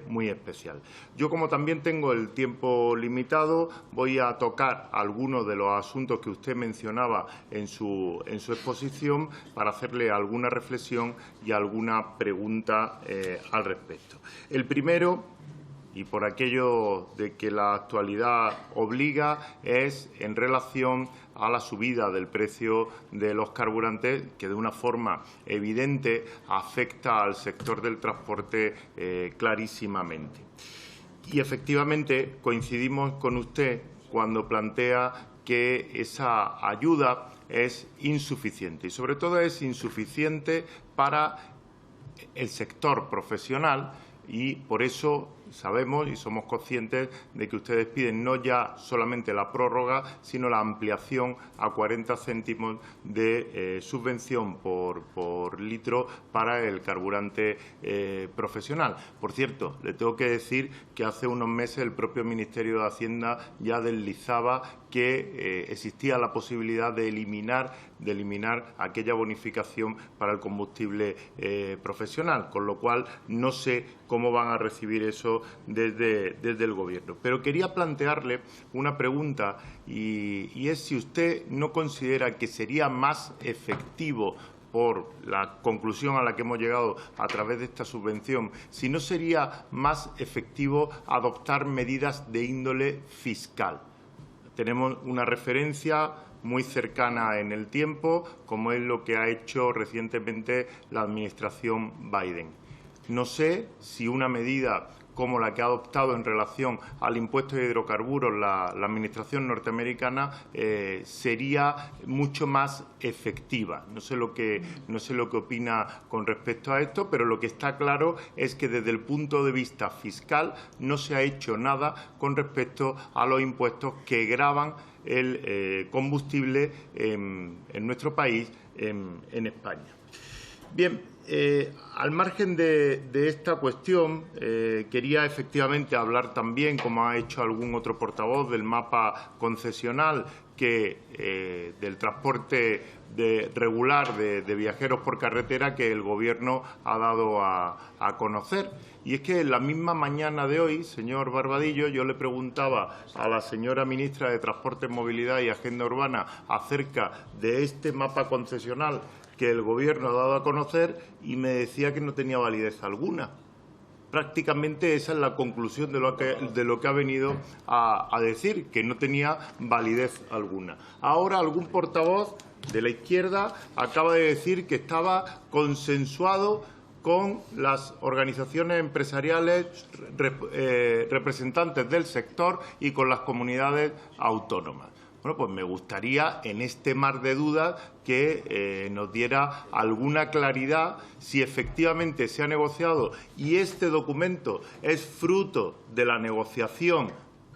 muy especial. Yo, como también tengo el tiempo limitado, voy a tocar algunos de los asuntos que usted mencionaba en su exposición para hacerle alguna reflexión y alguna pregunta al respecto. El primero, y por aquello de que la actualidad obliga, es en relación a la subida del precio de los carburantes, que de una forma evidente afecta al sector del transporte clarísimamente. Y efectivamente coincidimos con usted cuando plantea que esa ayuda es insuficiente y sobre todo es insuficiente para el sector profesional, y por eso sabemos y somos conscientes de que ustedes piden no ya solamente la prórroga, sino la ampliación a 40 céntimos de subvención por litro para el carburante profesional. Por cierto, le tengo que decir que hace unos meses el propio Ministerio de Hacienda ya deslizaba que existía la posibilidad de eliminar aquella bonificación para el combustible profesional, con lo cual no sé cómo van a recibir eso desde el Gobierno. Pero quería plantearle una pregunta y es si usted no considera que sería más efectivo, por la conclusión a la que hemos llegado a través de esta subvención, si no sería más efectivo adoptar medidas de índole fiscal. Tenemos una referencia muy cercana en el tiempo, como es lo que ha hecho recientemente la Administración Biden. No sé si una medida como la que ha adoptado en relación al impuesto de hidrocarburos la Administración norteamericana sería mucho más efectiva. No sé lo que opina con respecto a esto, pero lo que está claro es que desde el punto de vista fiscal no se ha hecho nada con respecto a los impuestos que gravan el combustible en nuestro país, en España. Bien. Al margen de esta cuestión, quería efectivamente hablar también, como ha hecho algún otro portavoz, del mapa concesional del transporte regular de viajeros por carretera que el Gobierno ha dado a conocer. Y es que en la misma mañana de hoy, señor Barbadillo, yo le preguntaba a la señora ministra de Transporte, Movilidad y Agenda Urbana acerca de este mapa concesional que el Gobierno ha dado a conocer y me decía que no tenía validez alguna. Prácticamente esa es la conclusión de lo que ha venido a decir, que no tenía validez alguna. Ahora algún portavoz de la izquierda acaba de decir que estaba consensuado con las organizaciones empresariales representantes del sector y con las comunidades autónomas. Bueno, pues me gustaría, en este mar de dudas, que nos diera alguna claridad si efectivamente se ha negociado y este documento es fruto de la negociación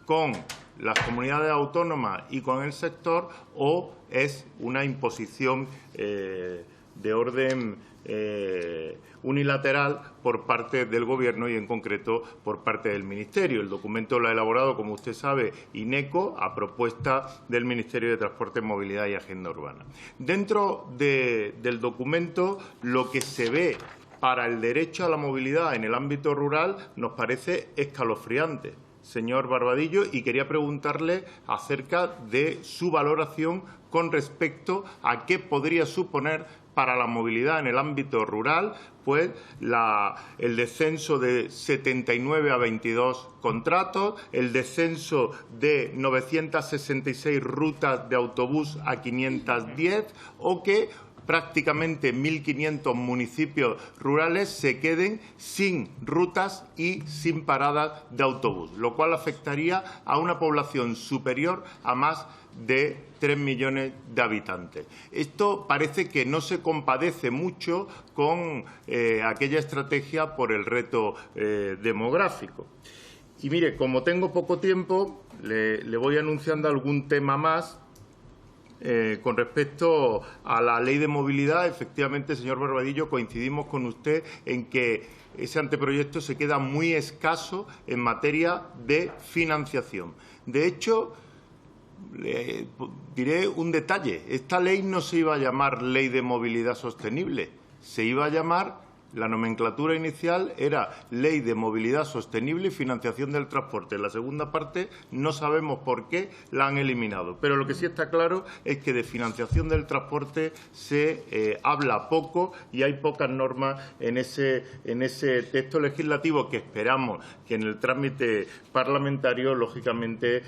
con las comunidades autónomas y con el sector, o es una imposición de orden unilateral por parte del Gobierno y, en concreto, por parte del Ministerio. El documento lo ha elaborado, como usted sabe, INECO, a propuesta del Ministerio de Transporte, Movilidad y Agenda Urbana. Dentro del documento, lo que se ve para el derecho a la movilidad en el ámbito rural nos parece escalofriante, señor Barbadillo, y quería preguntarle acerca de su valoración con respecto a qué podría suponer para la movilidad en el ámbito rural, pues el descenso de 79 a 22 contratos, el descenso de 966 rutas de autobús a 510, o que prácticamente 1.500 municipios rurales se queden sin rutas y sin paradas de autobús, lo cual afectaría a una población superior a más de 3 millones de habitantes. Esto parece que no se compadece mucho con aquella estrategia por el reto demográfico. Y mire, como tengo poco tiempo, le voy anunciando algún tema más Con respecto a la Ley de Movilidad, efectivamente, señor Barbadillo, coincidimos con usted en que ese anteproyecto se queda muy escaso en materia de financiación. De hecho, le diré un detalle. Esta ley no se iba a llamar Ley de Movilidad Sostenible, se iba a llamar, la nomenclatura inicial era Ley de Movilidad Sostenible y Financiación del Transporte. La segunda parte no sabemos por qué la han eliminado, pero lo que sí está claro es que de financiación del transporte se habla poco y hay pocas normas en ese texto legislativo que esperamos que en el trámite parlamentario, lógicamente,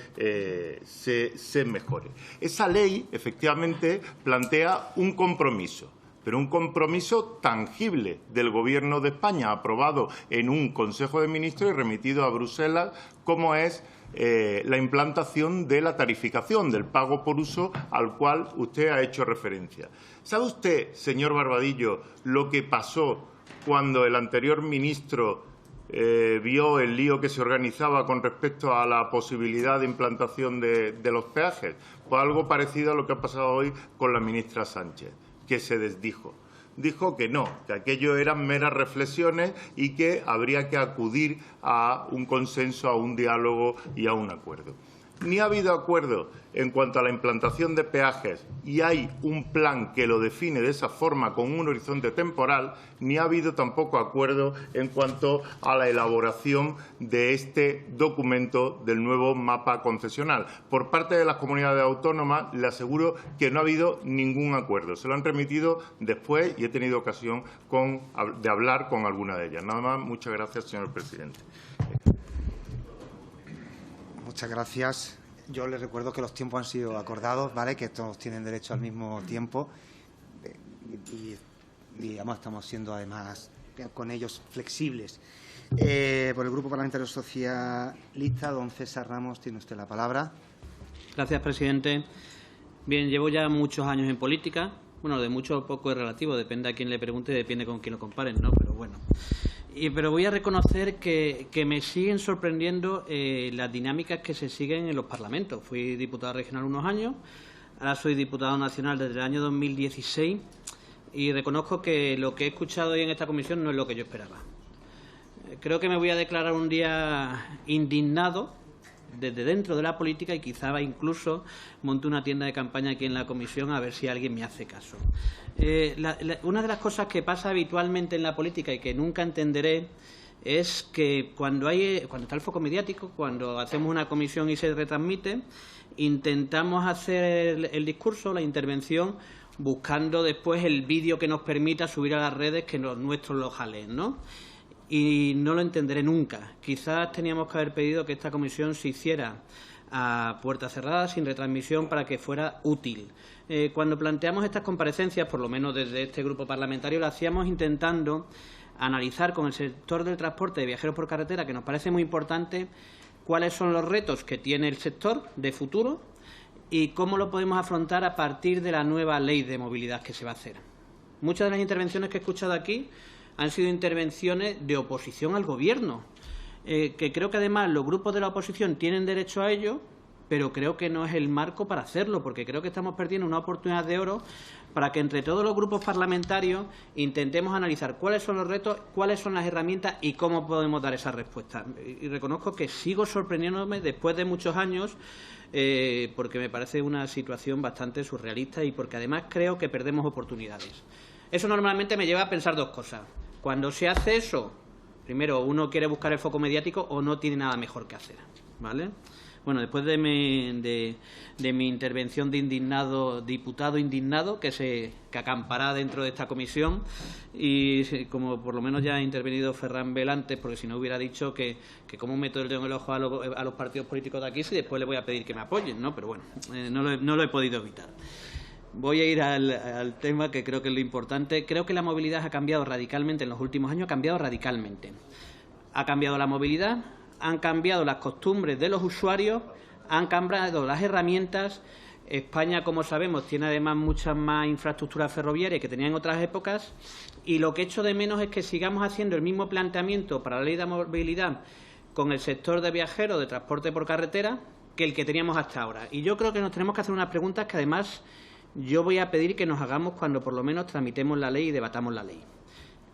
se mejore. Esa ley, efectivamente, plantea un compromiso, pero un compromiso tangible del Gobierno de España, aprobado en un Consejo de Ministros y remitido a Bruselas, como es la implantación de la tarificación, del pago por uso al cual usted ha hecho referencia. ¿Sabe usted, señor Barbadillo, lo que pasó cuando el anterior ministro vio el lío que se organizaba con respecto a la posibilidad de implantación de los peajes? Pues algo parecido a lo que ha pasado hoy con la ministra Sánchez, que se desdijo. Dijo que no, que aquello eran meras reflexiones y que habría que acudir a un consenso, a un diálogo y a un acuerdo. Ni ha habido acuerdo en cuanto a la implantación de peajes y hay un plan que lo define de esa forma con un horizonte temporal, ni ha habido tampoco acuerdo en cuanto a la elaboración de este documento del nuevo mapa concesional. Por parte de las comunidades autónomas le aseguro que no ha habido ningún acuerdo. Se lo han remitido después y he tenido ocasión de hablar con alguna de ellas. Nada más, muchas gracias, señor presidente. Muchas gracias. Yo les recuerdo que los tiempos han sido acordados, ¿vale? Que todos tienen derecho al mismo tiempo y digamos, estamos siendo además con ellos flexibles. Por el Grupo Parlamentario Socialista, don César Ramos, tiene usted la palabra. Gracias, presidente. Bien, llevo ya muchos años en política. Bueno, de mucho o poco es relativo, depende a quién le pregunte, depende con quién lo comparen, ¿no? Pero bueno. Pero voy a reconocer que me siguen sorprendiendo las dinámicas que se siguen en los parlamentos. Fui diputado regional unos años, ahora soy diputado nacional desde el año 2016 y reconozco que lo que he escuchado hoy en esta comisión no es lo que yo esperaba. Creo que me voy a declarar un día indignado desde dentro de la política y quizá incluso monte una tienda de campaña aquí en la comisión a ver si alguien me hace caso. Una de las cosas que pasa habitualmente en la política y que nunca entenderé es que cuando está el foco mediático, cuando hacemos una comisión y se retransmite, intentamos hacer el discurso, la intervención, buscando después el vídeo que nos permita subir a las redes que los nuestros lo jalen, ¿no? Y no lo entenderé nunca. Quizás teníamos que haber pedido que esta comisión se hiciera a puerta cerrada, sin retransmisión, para que fuera útil. Cuando planteamos estas comparecencias, por lo menos desde este grupo parlamentario, lo hacíamos intentando analizar con el sector del transporte de viajeros por carretera, que nos parece muy importante, cuáles son los retos que tiene el sector de futuro y cómo lo podemos afrontar a partir de la nueva ley de movilidad que se va a hacer. Muchas de las intervenciones que he escuchado aquí han sido intervenciones de oposición al Gobierno, que creo que además los grupos de la oposición tienen derecho a ello, pero creo que no es el marco para hacerlo, porque creo que estamos perdiendo una oportunidad de oro para que entre todos los grupos parlamentarios intentemos analizar cuáles son los retos, cuáles son las herramientas y cómo podemos dar esa respuesta. Y reconozco que sigo sorprendiéndome después de muchos años, porque me parece una situación bastante surrealista y porque además creo que perdemos oportunidades. Eso normalmente me lleva a pensar dos cosas. Cuando se hace eso, primero, uno quiere buscar el foco mediático o no tiene nada mejor que hacer, ¿vale? Bueno, después de mi intervención de indignado, diputado indignado, que acampará dentro de esta comisión, y como por lo menos ya ha intervenido Ferran Bel antes, porque si no hubiera dicho que cómo meto el dedo en el ojo a los partidos políticos de aquí, si después le voy a pedir que me apoyen, ¿no? Pero bueno, no lo he podido evitar. Voy a ir al tema que creo que es lo importante. Creo que la movilidad ha cambiado radicalmente en los últimos años, ha cambiado radicalmente. Ha cambiado la movilidad, han cambiado las costumbres de los usuarios, han cambiado las herramientas. España, como sabemos, tiene además muchas más infraestructuras ferroviarias que tenía en otras épocas y lo que echo de menos es que sigamos haciendo el mismo planteamiento para la ley de movilidad con el sector de viajeros de transporte por carretera, que el que teníamos hasta ahora. Y yo creo que nos tenemos que hacer unas preguntas que, además, yo voy a pedir que nos hagamos cuando por lo menos tramitemos la ley y debatamos la ley.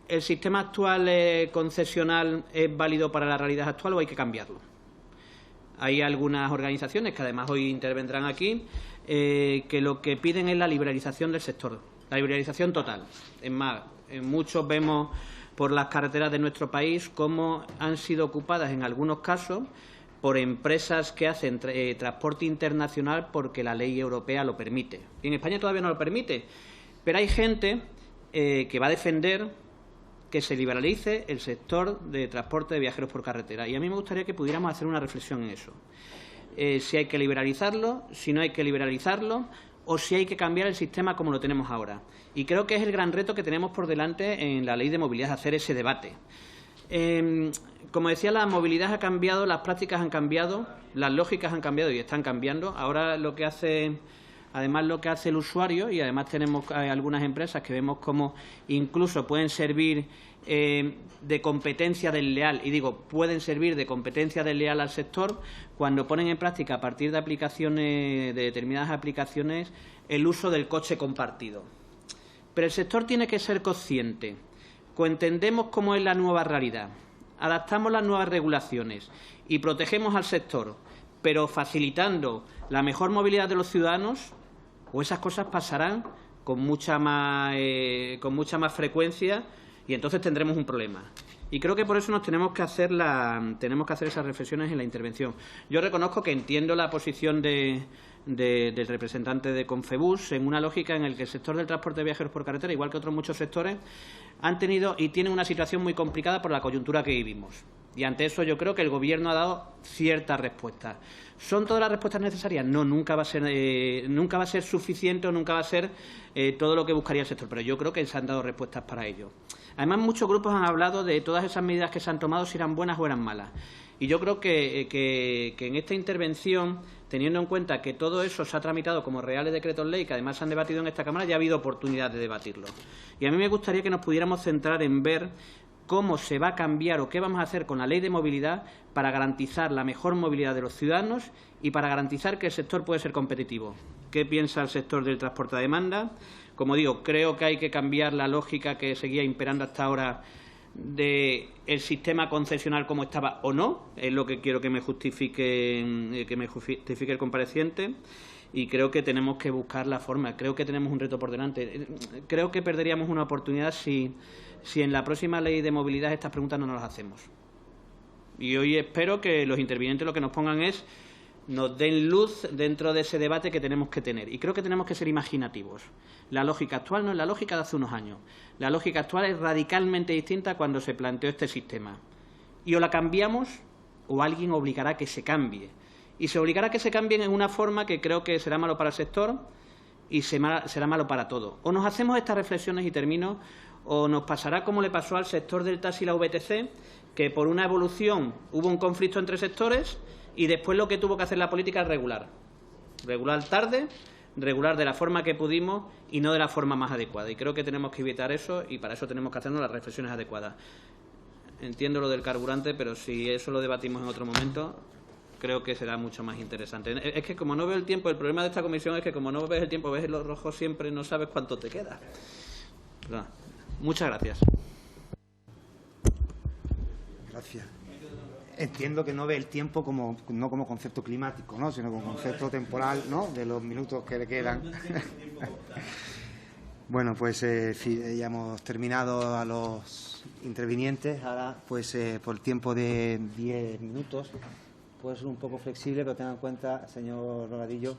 ¿El sistema actual concesional es válido para la realidad actual o hay que cambiarlo? Hay algunas organizaciones que además hoy intervendrán aquí que lo que piden es la liberalización del sector, la liberalización total. Es más, muchos vemos por las carreteras de nuestro país cómo han sido ocupadas en algunos casos por empresas que hacen transporte internacional porque la ley europea lo permite. Y en España todavía no lo permite, pero hay gente que va a defender que se liberalice el sector de transporte de viajeros por carretera. Y a mí me gustaría que pudiéramos hacer una reflexión en eso. Si hay que liberalizarlo, si no hay que liberalizarlo, o si hay que cambiar el sistema como lo tenemos ahora. Y creo que es el gran reto que tenemos por delante en la ley de movilidad, hacer ese debate. Como decía, la movilidad ha cambiado, las prácticas han cambiado, las lógicas han cambiado y están cambiando. Ahora lo que hace el usuario, y además tenemos algunas empresas que vemos cómo incluso pueden servir de competencia desleal, y digo, pueden servir de competencia desleal al sector cuando ponen en práctica, a partir de aplicaciones, de determinadas aplicaciones, el uso del coche compartido. Pero el sector tiene que ser consciente. Entendemos cómo es la nueva realidad, adaptamos las nuevas regulaciones y protegemos al sector, pero facilitando la mejor movilidad de los ciudadanos, o esas cosas pasarán con mucha más frecuencia y entonces tendremos un problema. Y creo que por eso nos tenemos que hacer esas reflexiones en la intervención. Yo reconozco que entiendo la posición del representante de Confebus en una lógica en la que el sector del transporte de viajeros por carretera, igual que otros muchos sectores, han tenido y tienen una situación muy complicada por la coyuntura que vivimos. Y ante eso yo creo que el Gobierno ha dado ciertas respuestas. ¿Son todas las respuestas necesarias? No, nunca va a ser suficiente o nunca va a ser todo lo que buscaría el sector, pero yo creo que se han dado respuestas para ello. Además, muchos grupos han hablado de todas esas medidas que se han tomado, si eran buenas o eran malas. Y yo creo que en esta intervención, teniendo en cuenta que todo eso se ha tramitado como reales decretos ley, que además se han debatido en esta Cámara, ya ha habido oportunidad de debatirlo. Y a mí me gustaría que nos pudiéramos centrar en ver cómo se va a cambiar o qué vamos a hacer con la ley de movilidad para garantizar la mejor movilidad de los ciudadanos y para garantizar que el sector puede ser competitivo. ¿Qué piensa el sector del transporte a demanda? Como digo, creo que hay que cambiar la lógica que seguía imperando hasta ahora del sistema concesional como estaba o no, es lo que quiero que me justifique el compareciente, y creo que tenemos que buscar la forma. Creo que tenemos un reto por delante. Creo que perderíamos una oportunidad si en la próxima ley de movilidad estas preguntas no nos las hacemos. Y hoy espero que los intervinientes lo que nos pongan nos den luz dentro de ese debate que tenemos que tener. Y creo que tenemos que ser imaginativos. La lógica actual no es la lógica de hace unos años. La lógica actual es radicalmente distinta a cuando se planteó este sistema. Y o la cambiamos o alguien obligará a que se cambie. Y se obligará a que se cambien en una forma que creo que será malo para el sector y será malo para todo. O nos hacemos estas reflexiones, y termino, o nos pasará como le pasó al sector del taxi y la VTC, que por una evolución hubo un conflicto entre sectores y después lo que tuvo que hacer la política es regular. Regular tarde, regular de la forma que pudimos y no de la forma más adecuada. Y creo que tenemos que evitar eso, y para eso tenemos que hacernos las reflexiones adecuadas. Entiendo lo del carburante, pero si eso lo debatimos en otro momento, creo que será mucho más interesante. Es que como no veo el tiempo, el problema de esta comisión es que como no ves el tiempo, ves los rojos siempre, no sabes cuánto te queda. Muchas gracias. Gracias. Entiendo que no ve el tiempo no como concepto climático, ¿no?, sino como concepto temporal, ¿no?, de los minutos que le quedan. Bueno, pues ya hemos terminado a los intervinientes. Ahora, pues por el tiempo de 10 minutos, puede ser un poco flexible, pero tengan en cuenta, señor Barbadillo,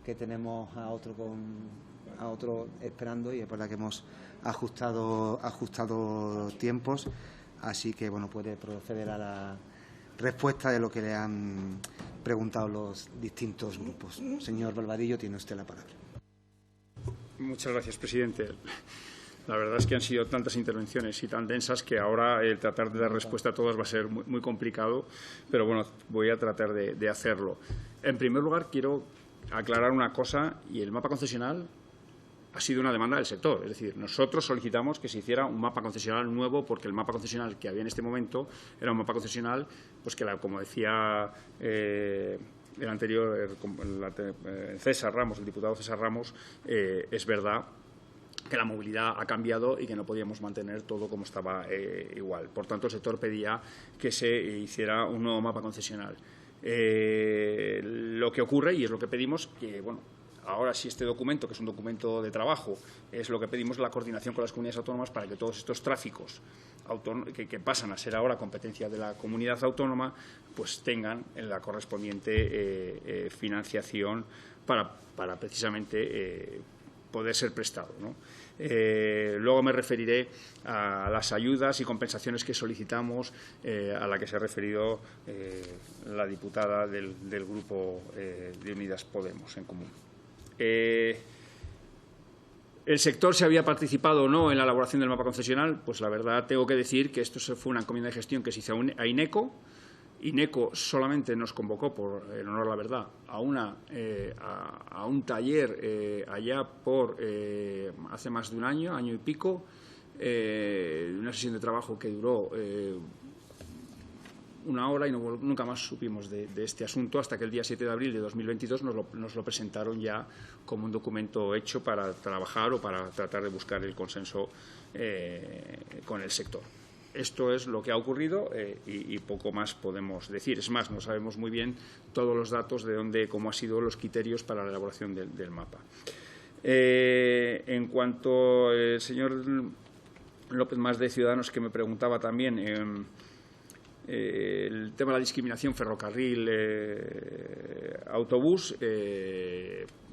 que tenemos a otro esperando, y es verdad que hemos ajustado tiempos. Así que, bueno, puede proceder a la respuesta de lo que le han preguntado los distintos grupos. Señor Barbadillo, tiene usted la palabra. Muchas gracias, presidente. La verdad es que han sido tantas intervenciones y tan densas que ahora el tratar de dar respuesta a todas va a ser muy, muy complicado, pero bueno, voy a tratar de hacerlo. En primer lugar, quiero aclarar una cosa, y el mapa concesional ha sido una demanda del sector. Es decir, nosotros solicitamos que se hiciera un mapa concesional nuevo, porque el mapa concesional que había en este momento era un mapa concesional, pues que, como decía el anterior César Ramos, el diputado César Ramos, es verdad que la movilidad ha cambiado y que no podíamos mantener todo como estaba igual. Por tanto, el sector pedía que se hiciera un nuevo mapa concesional. Lo que ocurre, y es lo que pedimos, que bueno, ahora sí este documento, que es un documento de trabajo, es lo que pedimos, la coordinación con las comunidades autónomas para que todos estos tráficos que pasan a ser ahora competencia de la comunidad autónoma, pues tengan la correspondiente financiación para precisamente poder ser prestado, ¿no? Luego me referiré a las ayudas y compensaciones que solicitamos, a la que se ha referido la diputada del Grupo de Unidas Podemos en Común. ¿El sector se había participado o no en la elaboración del mapa concesional? Pues la verdad tengo que decir que esto fue una encomienda de gestión que se hizo a INECO. INECO solamente nos convocó, por en honor a la verdad, a un taller allá por hace más de un año y pico, una sesión de trabajo que duró una hora y nunca más supimos de este asunto hasta que el día 7 de abril de 2022 nos lo presentaron ya como un documento hecho para trabajar o para tratar de buscar el consenso con el sector. Esto es lo que ha ocurrido y poco más podemos decir. Es más, no sabemos muy bien todos los datos de cómo han sido los criterios para la elaboración del mapa. En cuanto al señor López Mas de Ciudadanos, que me preguntaba también el tema de la discriminación ferrocarril-autobús,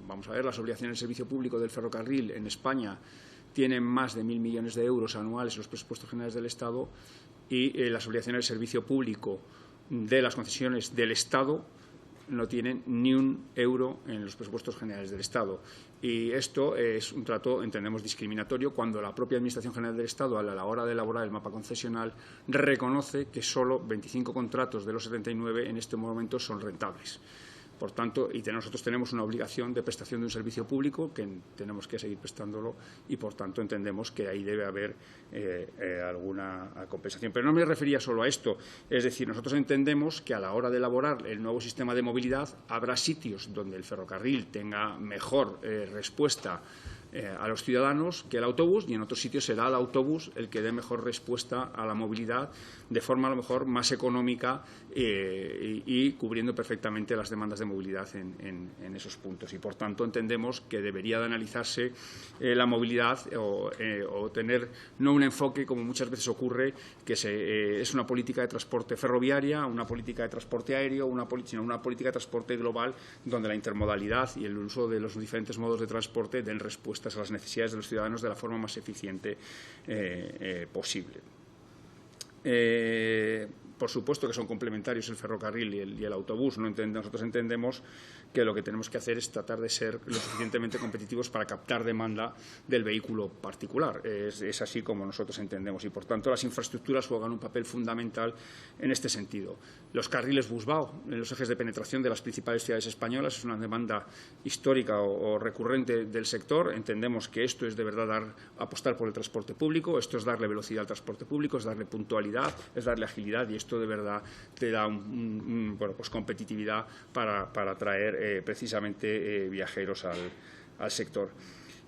vamos a ver, las obligaciones del servicio público del ferrocarril en España tienen más de 1.000 millones de euros anuales en los presupuestos generales del Estado y las obligaciones del servicio público de las concesiones del Estado no tienen ni un euro en los presupuestos generales del Estado. Y esto es un trato, entendemos, discriminatorio cuando la propia Administración General del Estado, a la hora de elaborar el mapa concesional, reconoce que solo 25 contratos de los 79 en este momento son rentables. Por tanto, nosotros tenemos una obligación de prestación de un servicio público que tenemos que seguir prestándolo y, por tanto, entendemos que ahí debe haber alguna compensación. Pero no me refería solo a esto. Es decir, nosotros entendemos que a la hora de elaborar el nuevo sistema de movilidad habrá sitios donde el ferrocarril tenga mejor respuesta a los ciudadanos que el autobús, y en otros sitios será el autobús el que dé mejor respuesta a la movilidad de forma a lo mejor más económica y cubriendo perfectamente las demandas de movilidad en esos puntos. Y, por tanto, entendemos que debería de analizarse la movilidad o tener no un enfoque, como muchas veces ocurre, que es una política de transporte ferroviaria, una política de transporte aéreo, sino una política de transporte global donde la intermodalidad y el uso de los diferentes modos de transporte den respuestas a las necesidades de los ciudadanos de la forma más eficiente posible. Por supuesto que son complementarios el ferrocarril y el autobús. Nosotros entendemos que lo que tenemos que hacer es tratar de ser lo suficientemente competitivos para captar demanda del vehículo particular. Es así como nosotros entendemos y, por tanto, las infraestructuras juegan un papel fundamental en este sentido. Los carriles Busbao, en los ejes de penetración de las principales ciudades españolas, es una demanda histórica o recurrente del sector. Entendemos que esto es de verdad apostar por el transporte público, esto es darle velocidad al transporte público, es darle puntualidad, es darle agilidad, y esto de verdad te da competitividad para atraer precisamente viajeros al sector.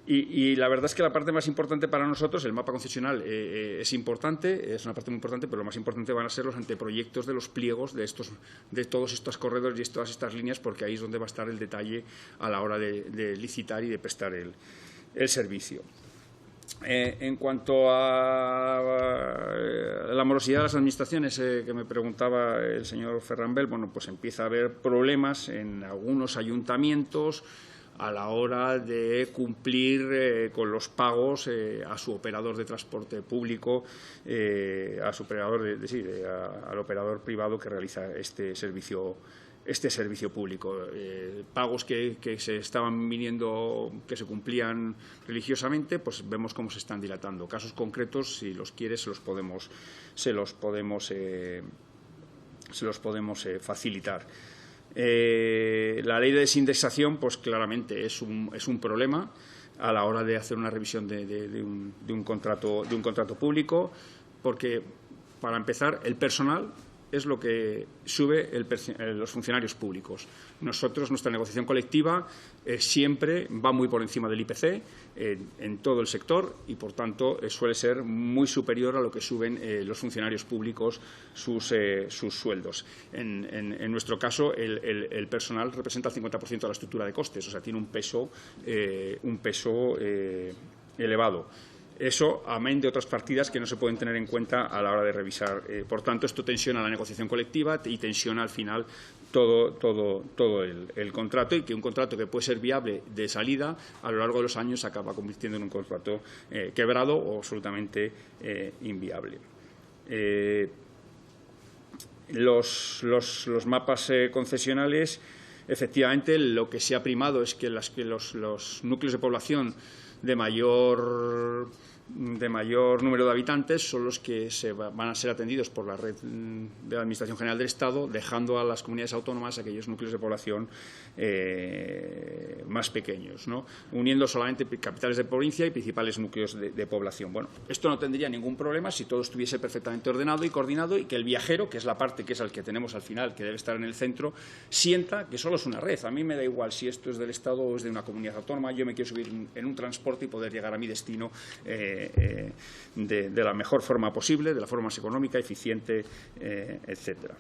Y la verdad es que la parte más importante para nosotros, el mapa concesional, es importante, es una parte muy importante, pero lo más importante van a ser los anteproyectos de los pliegos de todos estos corredores y todas estas líneas, porque ahí es donde va a estar el detalle a la hora de licitar y de prestar el servicio. En cuanto a la morosidad de las administraciones que me preguntaba el señor Ferrambel, bueno, pues empieza a haber problemas en algunos ayuntamientos a la hora de cumplir con los pagos a su operador de transporte público, a su operador al operador privado que realiza este servicio público. Pagos que se estaban viniendo, que se cumplían religiosamente, pues vemos cómo se están dilatando. Casos concretos, si los quieres, se los podemos facilitar. La ley de desindexación, pues claramente es un problema a la hora de hacer una revisión de un contrato público, porque, para empezar, el personal es lo que sube los funcionarios públicos. Nosotros, nuestra negociación colectiva siempre va muy por encima del IPC en todo el sector y, por tanto, suele ser muy superior a lo que suben los funcionarios públicos sus sueldos. En nuestro caso, el personal representa el 50% de la estructura de costes, o sea, tiene un peso elevado. Eso, amén de otras partidas que no se pueden tener en cuenta a la hora de revisar. Por tanto, esto tensiona la negociación colectiva y tensiona al final todo el contrato, y que un contrato que puede ser viable de salida a lo largo de los años se acaba convirtiendo en un contrato quebrado o absolutamente inviable. Los mapas concesionales, efectivamente, lo que se ha primado es que los núcleos de población de mayor número de habitantes son los que van a ser atendidos por la red de la Administración General del Estado, dejando a las comunidades autónomas aquellos núcleos de población más pequeños, ¿no? Uniendo solamente capitales de provincia y principales núcleos de población. Bueno, esto no tendría ningún problema si todo estuviese perfectamente ordenado y coordinado, y que el viajero, que es la parte que es el que tenemos al final, que debe estar en el centro, sienta que solo es una red. A mí me da igual si esto es del Estado o es de una comunidad autónoma. Yo me quiero subir en un transporte y poder llegar a mi destino de la mejor forma posible, de la forma más económica, eficiente, etcétera.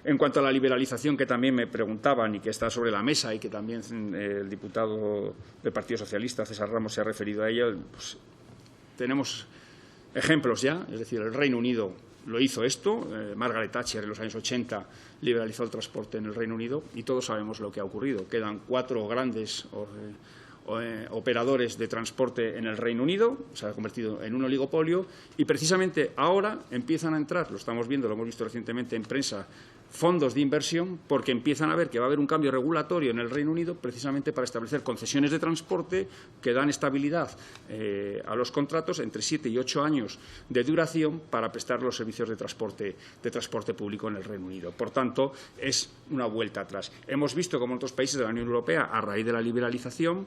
En cuanto a la liberalización, que también me preguntaban y que está sobre la mesa y que también el diputado del Partido Socialista, César Ramos, se ha referido a ella, pues tenemos ejemplos ya. Es decir, el Reino Unido lo hizo esto. Margaret Thatcher en los años 80 liberalizó el transporte en el Reino Unido y todos sabemos lo que ha ocurrido. Quedan 4 grandes operadores de transporte en el Reino Unido, se ha convertido en un oligopolio, y precisamente ahora empiezan a entrar, lo estamos viendo, lo hemos visto recientemente en prensa, fondos de inversión, porque empiezan a ver que va a haber un cambio regulatorio en el Reino Unido precisamente para establecer concesiones de transporte que dan estabilidad a los contratos entre 7 y 8 años de duración para prestar los servicios de transporte público en el Reino Unido. Por tanto, es una vuelta atrás. Hemos visto cómo en otros países de la Unión Europea, a raíz de la liberalización,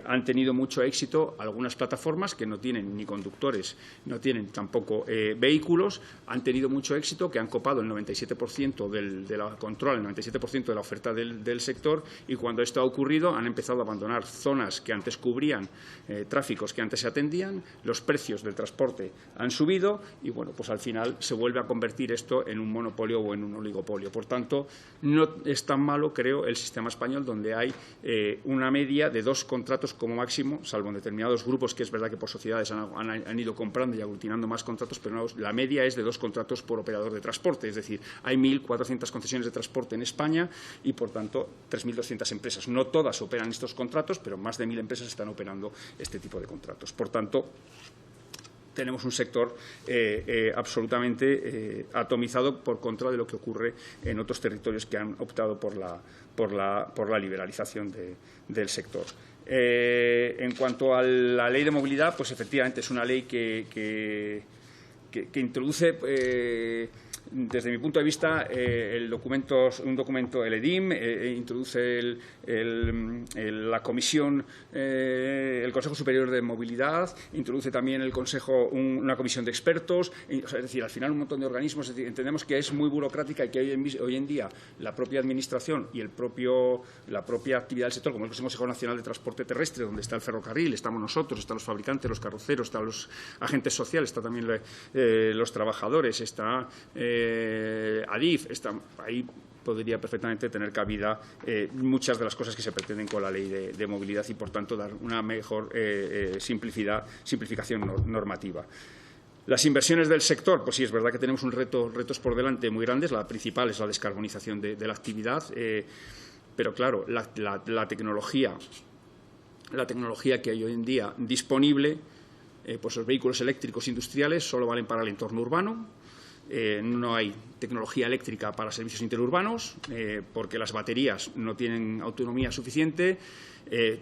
han tenido mucho éxito algunas plataformas que no tienen ni conductores, no tienen tampoco vehículos, han tenido mucho éxito, que han copado el 97% de la control, el 97% de la oferta del sector, y cuando esto ha ocurrido han empezado a abandonar zonas que antes cubrían, tráficos que antes se atendían, los precios del transporte han subido y, bueno, pues al final se vuelve a convertir esto en un monopolio o en un oligopolio. Por tanto, no es tan malo, creo, el sistema español, donde hay una media de 2 contratos como máximo, salvo en determinados grupos, que es verdad que por sociedades han ido comprando y aglutinando más contratos, pero no, la media es de 2 contratos por operador de transporte. Es decir, hay 1.400 concesiones de transporte en España y, por tanto, 3.200 empresas. No todas operan estos contratos, pero más de 1.000 empresas están operando este tipo de contratos. Por tanto, tenemos un sector absolutamente atomizado, por contra de lo que ocurre en otros territorios que han optado por la liberalización del sector. En cuanto a la ley de movilidad, pues efectivamente es una ley que introduce, desde mi punto de vista, el EDIM, introduce la Comisión, el Consejo Superior de Movilidad, introduce también el Consejo una comisión de expertos, es decir, al final un montón de organismos. Es decir, entendemos que es muy burocrática y que hoy en día la propia Administración y la propia actividad del sector, como el Consejo Nacional de Transporte Terrestre, donde está el ferrocarril, estamos nosotros, están los fabricantes, los carroceros, están los agentes sociales, está también los trabajadores, está ADIF, ahí podría perfectamente tener cabida muchas de las cosas que se pretenden con la ley de movilidad y, por tanto, dar una mejor simplificación normativa. Las inversiones del sector, pues sí, es verdad que tenemos retos por delante muy grandes. La principal es la descarbonización de la actividad, pero claro, la tecnología que hay hoy en día disponible, pues los vehículos eléctricos industriales solo valen para el entorno urbano. No hay tecnología eléctrica para servicios interurbanos porque las baterías no tienen autonomía suficiente,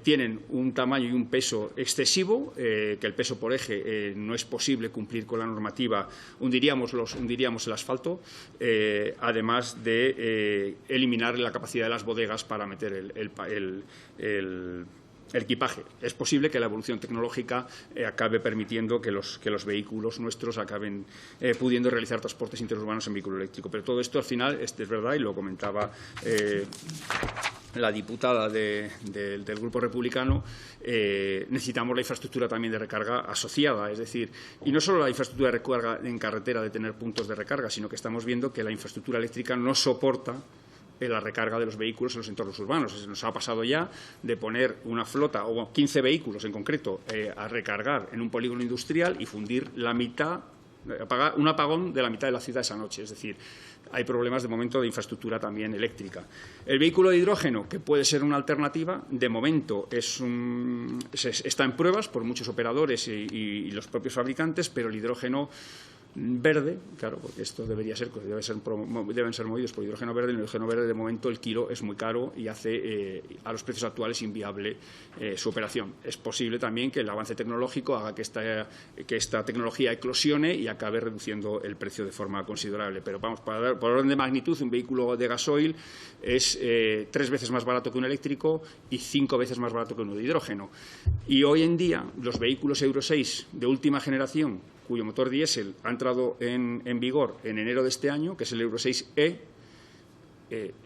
tienen un tamaño y un peso excesivo, que el peso por eje no es posible cumplir con la normativa, hundiríamos el asfalto, además de eliminar la capacidad de las bodegas para meter el equipaje. Es posible que la evolución tecnológica acabe permitiendo que los vehículos nuestros acaben pudiendo realizar transportes interurbanos en vehículo eléctrico. Pero todo esto, al final, es verdad, y lo comentaba la diputada del Grupo Republicano, necesitamos la infraestructura también de recarga asociada. Es decir, y no solo la infraestructura de recarga en carretera de tener puntos de recarga, sino que estamos viendo que la infraestructura eléctrica no soporta la recarga de los vehículos en los entornos urbanos. Se nos ha pasado ya de poner una flota, o 15 vehículos en concreto, a recargar en un polígono industrial y fundir la mitad, un apagón de la mitad de la ciudad esa noche. Es decir, hay problemas de momento de infraestructura también eléctrica. El vehículo de hidrógeno, que puede ser una alternativa, de momento está en pruebas por muchos operadores y los propios fabricantes, pero el hidrógeno verde, claro, porque esto deben ser movidos por hidrógeno verde. El hidrógeno verde, de momento, el kilo es muy caro y hace a los precios actuales inviable su operación. Es posible también que el avance tecnológico haga que esta tecnología eclosione y acabe reduciendo el precio de forma considerable. Pero vamos, por orden de magnitud, un vehículo de gasoil es 3 veces más barato que un eléctrico y 5 veces más barato que uno de hidrógeno. Y hoy en día, los vehículos Euro 6 de última generación, cuyo motor diésel ha entrado en vigor en enero de este año, que es el Euro 6E,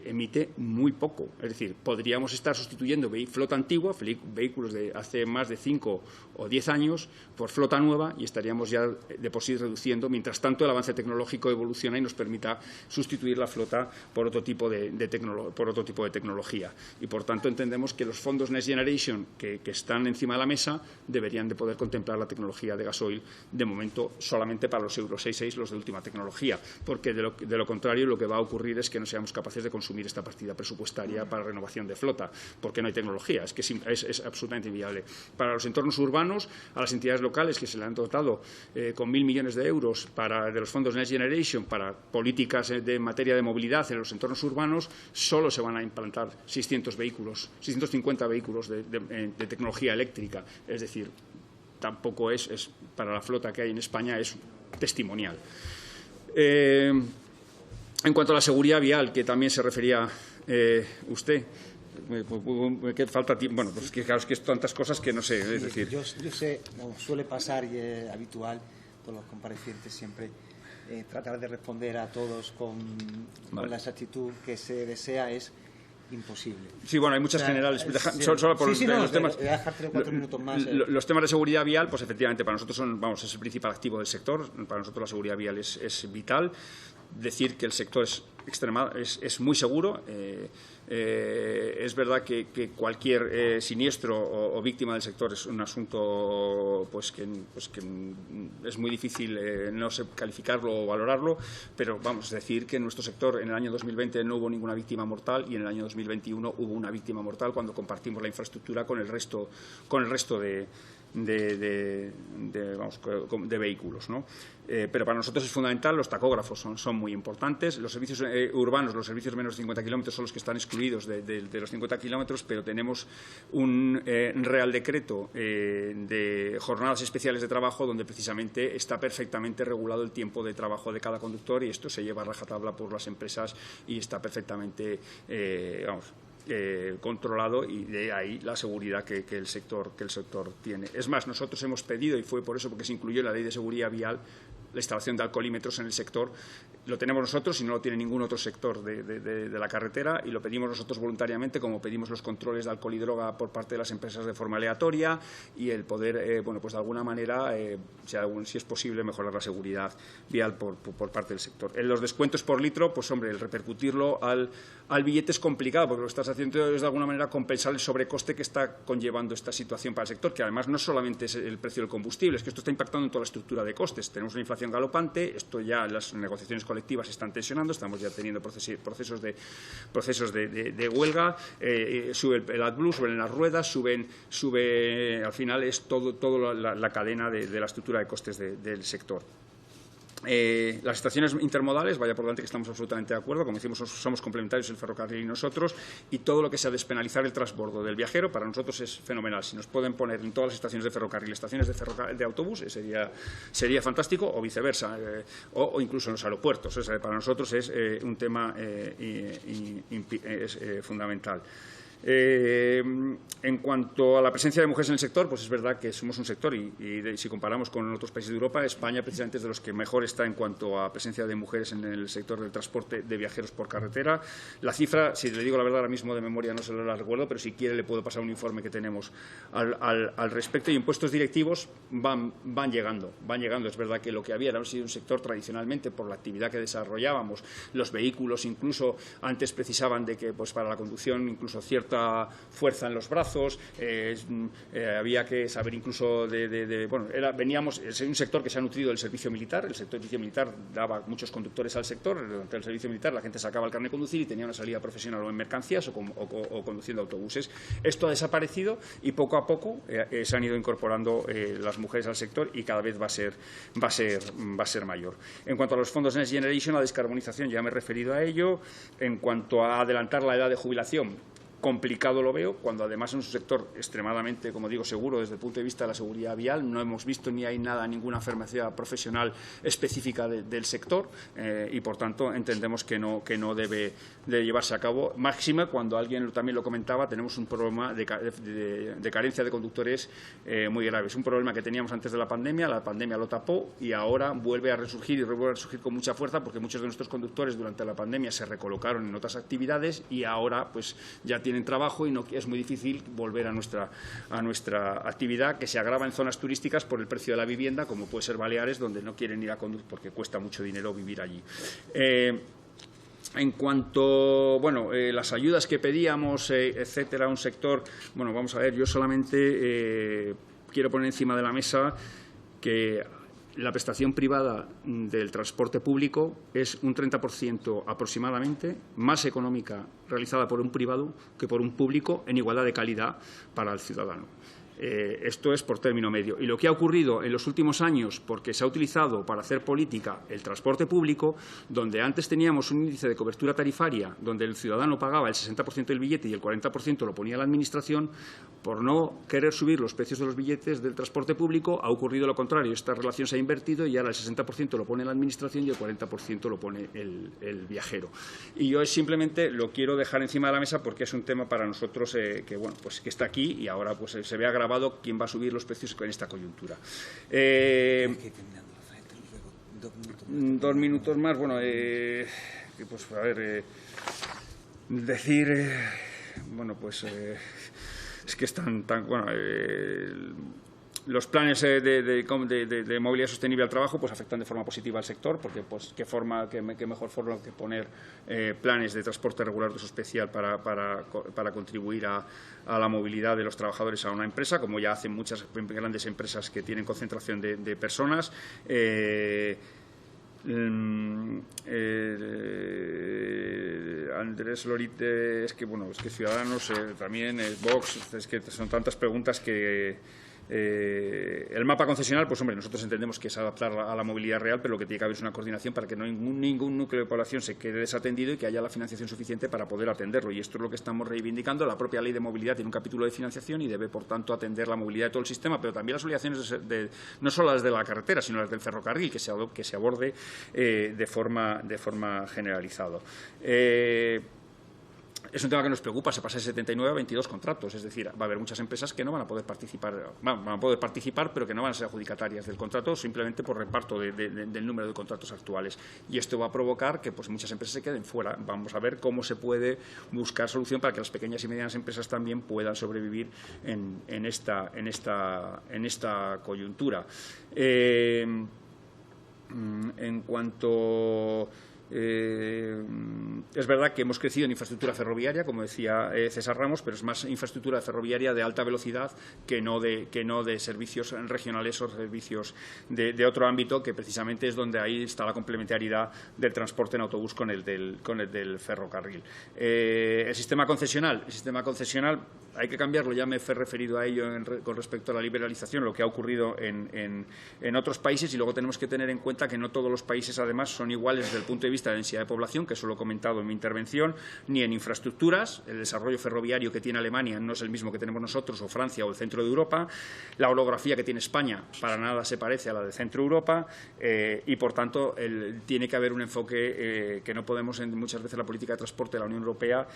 emite muy poco. Es decir, podríamos estar sustituyendo flota antigua, vehículos de hace más de 5 o 10 años, por flota nueva, y estaríamos ya de por sí reduciendo. Mientras tanto, el avance tecnológico evoluciona y nos permita sustituir la flota por otro tipo de tecnología. Y, por tanto, entendemos que los fondos Next Generation que están encima de la mesa deberían de poder contemplar la tecnología de gasoil, de momento solamente para los Euro 6, los de última tecnología, porque de lo contrario lo que va a ocurrir es que no seamos capaces de consumir esta partida presupuestaria para renovación de flota, porque no hay tecnología. Es que es absolutamente inviable. Para los entornos urbanos, a las entidades locales que se le han dotado con 1.000 millones de euros de los fondos Next Generation para políticas de materia de movilidad en los entornos urbanos, solo se van a implantar 650 vehículos de tecnología eléctrica. Es decir, tampoco es para la flota que hay en España, es testimonial. En cuanto a la seguridad vial, que también se refería usted, que falta tiempo. Bueno, pues claro, es que es tantas cosas que no sé. Es decir, yo sé, suele pasar y es habitual con los comparecientes siempre tratar de responder a todos con la exactitud que se desea es imposible. Sí, bueno, hay muchas generales. Solo por los temas. Los temas de seguridad vial, pues efectivamente para nosotros es el principal activo del sector. Para nosotros la seguridad vial es vital. Decir que el sector es muy seguro. Es verdad que cualquier siniestro o víctima del sector es un asunto que es muy difícil no sé calificarlo o valorarlo, pero vamos a decir que en nuestro sector en el año 2020 no hubo ninguna víctima mortal y en el año 2021 hubo una víctima mortal cuando compartimos la infraestructura con el resto de vehículos, ¿no? Pero para nosotros es fundamental. Los tacógrafos son muy importantes. Los servicios urbanos, los servicios de menos de 50 kilómetros son los que están excluidos de los 50 kilómetros, pero tenemos un Real Decreto de jornadas especiales de trabajo donde precisamente está perfectamente regulado el tiempo de trabajo de cada conductor, y esto se lleva a rajatabla por las empresas y está perfectamente controlado, y de ahí la seguridad que el sector tiene. Es más, nosotros hemos pedido, y fue por eso porque se incluyó en la Ley de Seguridad Vial, la instalación de alcoholímetros en el sector. Lo tenemos nosotros y no lo tiene ningún otro sector de la carretera, y lo pedimos nosotros voluntariamente, como pedimos los controles de alcohol y droga por parte de las empresas de forma aleatoria, y el poder, pues de alguna manera, si es posible, mejorar la seguridad vial por parte del sector. En los descuentos por litro, pues hombre, el repercutirlo al billete es complicado, porque lo que estás haciendo es de alguna manera compensar el sobrecoste que está conllevando esta situación para el sector, que además no solamente es el precio del combustible, es que esto está impactando en toda la estructura de costes. Tenemos una inflación galopante, esto ya las negociaciones colectivas se están tensionando, estamos ya teniendo procesos de huelga, sube el AdBlue, suben las ruedas, sube al final es todo la cadena de la estructura de costes del sector. Las estaciones intermodales, vaya por delante que estamos absolutamente de acuerdo. Como decimos, somos complementarios el ferrocarril y nosotros, y todo lo que sea despenalizar el transbordo del viajero para nosotros es fenomenal. Si nos pueden poner en todas las estaciones de ferrocarril estaciones de autobús, sería fantástico, o viceversa, o incluso en los aeropuertos. Para nosotros es un tema fundamental. En cuanto a la presencia de mujeres en el sector, pues es verdad que somos un sector y si comparamos con otros países de Europa, España precisamente es de los que mejor está en cuanto a presencia de mujeres en el sector del transporte de viajeros por carretera. La cifra, si le digo la verdad, ahora mismo de memoria no se la recuerdo, pero si quiere le puedo pasar un informe que tenemos al respecto. Y en puestos directivos van llegando. Es verdad que lo que había sido un sector tradicionalmente, por la actividad que desarrollábamos, los vehículos incluso antes precisaban de que pues para la conducción incluso cierta fuerza en los brazos, había que saber incluso veníamos, es un sector que se ha nutrido del servicio militar. El servicio militar daba muchos conductores al sector. Durante el servicio militar la gente sacaba el carnet de conducir y tenía una salida profesional o en mercancías o conduciendo autobuses. Esto ha desaparecido y poco a poco se han ido incorporando las mujeres al sector y cada vez va a ser mayor. En cuanto a los fondos Next Generation, la descarbonización, ya me he referido a ello. En cuanto a adelantar la edad de jubilación, complicado lo veo, cuando además es un sector extremadamente, como digo, seguro desde el punto de vista de la seguridad vial. No hemos visto ni hay ninguna farmacia profesional específica del sector y, por tanto, entendemos que no debe de llevarse a cabo. Máxima, cuando alguien también lo comentaba, tenemos un problema de carencia de conductores muy grave. Es un problema que teníamos antes de la pandemia lo tapó y ahora vuelve a resurgir con mucha fuerza, porque muchos de nuestros conductores durante la pandemia se recolocaron en otras actividades y ahora pues ya tienen trabajo y es muy difícil volver a nuestra actividad, que se agrava en zonas turísticas por el precio de la vivienda, como puede ser Baleares, donde no quieren ir a conducir porque cuesta mucho dinero vivir allí. En cuanto las ayudas que pedíamos, etcétera, un sector, vamos a ver, yo solamente quiero poner encima de la mesa que la prestación privada del transporte público es un 30% aproximadamente más económica realizada por un privado que por un público en igualdad de calidad para el ciudadano. Esto es por término medio. Y lo que ha ocurrido en los últimos años, porque se ha utilizado para hacer política el transporte público, donde antes teníamos un índice de cobertura tarifaria, donde el ciudadano pagaba el 60% del billete y el 40% lo ponía la Administración, por no querer subir los precios de los billetes del transporte público, ha ocurrido lo contrario. Esta relación se ha invertido y ahora el 60% lo pone la Administración y el 40% lo pone el viajero. Y yo simplemente lo quiero dejar encima de la mesa porque es un tema para nosotros que está aquí y ahora pues se ve agravado quién va a subir los precios en esta coyuntura. 2 minutos más. Es que están los planes de movilidad sostenible al trabajo pues afectan de forma positiva al sector, porque pues qué mejor forma que poner planes de transporte regular de uso especial para contribuir a la movilidad de los trabajadores a una empresa, como ya hacen muchas grandes empresas que tienen concentración de personas. Andrés Lorite, es que Ciudadanos, también Vox, es que son tantas preguntas que el mapa concesional, pues hombre, nosotros entendemos que es adaptar a la movilidad real, pero lo que tiene que haber es una coordinación para que ningún núcleo de población se quede desatendido y que haya la financiación suficiente para poder atenderlo. Y esto es lo que estamos reivindicando. La propia Ley de Movilidad tiene un capítulo de financiación y debe, por tanto, atender la movilidad de todo el sistema, pero también las obligaciones no solo las de la carretera, sino las del ferrocarril, que se aborde de forma generalizada. Es un tema que nos preocupa, se pasa de 79 a 22 contratos, es decir, va a haber muchas empresas que no van a poder participar, pero que no van a ser adjudicatarias del contrato simplemente por reparto del número de contratos actuales. Y esto va a provocar que pues, muchas empresas se queden fuera. Vamos a ver cómo se puede buscar solución para que las pequeñas y medianas empresas también puedan sobrevivir en esta coyuntura. En cuanto... es verdad que hemos crecido en infraestructura ferroviaria, como decía César Ramos, pero es más infraestructura ferroviaria de alta velocidad que no de servicios regionales o servicios de otro ámbito, que precisamente es donde ahí está la complementariedad del transporte en autobús con el del ferrocarril. El sistema concesional hay que cambiarlo, ya me he referido a ello con respecto a la liberalización, lo que ha ocurrido en otros países, y luego tenemos que tener en cuenta que no todos los países además son iguales desde el punto de vista vista de densidad de población, que eso lo he comentado en mi intervención, ni en infraestructuras. El desarrollo ferroviario que tiene Alemania no es el mismo que tenemos nosotros, o Francia, o el centro de Europa. La orografía que tiene España para nada se parece a la del centro de Europa, y, por tanto, tiene que haber un enfoque que no podemos, muchas veces la política de transporte de la Unión Europea,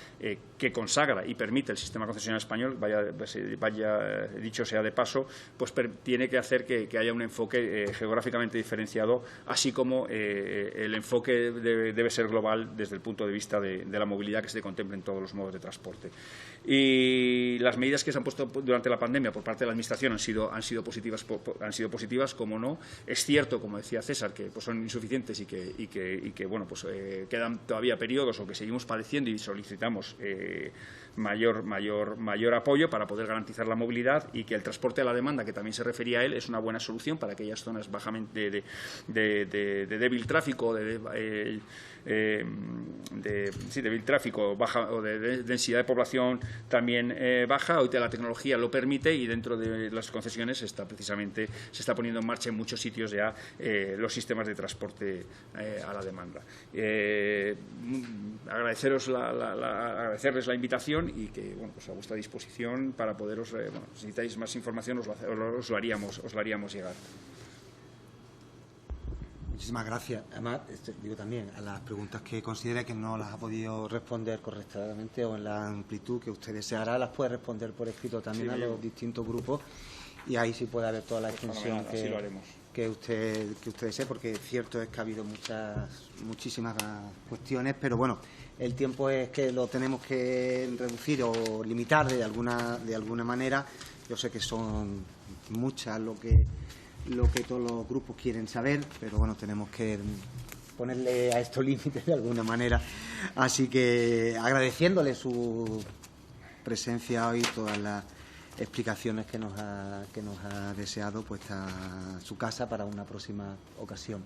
que consagra y permite el sistema concesional español, vaya dicho sea de paso, pues tiene que hacer que haya un enfoque geográficamente diferenciado, así como el enfoque debe ser global desde el punto de vista de la movilidad que se contemple en todos los modos de transporte. Y las medidas que se han puesto durante la pandemia por parte de la Administración han sido positivas, como no. Es cierto, como decía César, que pues, son insuficientes y que bueno, pues, quedan todavía periodos o que seguimos padeciendo y solicitamos mayor apoyo para poder garantizar la movilidad, y que el transporte a la demanda, que también se refería a él, es una buena solución para aquellas zonas bajamente de débil tráfico, débil tráfico baja, o de densidad de población también baja. Hoy la tecnología lo permite, y dentro de las concesiones se está poniendo en marcha en muchos sitios ya los sistemas de transporte a la demanda. Agradecerles la invitación, y que, bueno, pues a vuestra disposición para poderos, si necesitáis más información, os lo haríamos llegar. Muchísimas gracias. Además, digo también, a las preguntas que considere que no las ha podido responder correctamente o en la amplitud que usted deseará, las puede responder por escrito también a los distintos grupos, y ahí sí puede haber toda la extensión que usted desee, porque cierto es que ha habido muchísimas cuestiones, pero bueno, el tiempo es que lo tenemos que reducir o limitar de alguna manera. Yo sé que son muchas lo que todos los grupos quieren saber, pero bueno, tenemos que ponerle a esto límites de alguna manera. Así que agradeciéndole su presencia hoy, todas las explicaciones que nos ha deseado, pues a su casa para una próxima ocasión.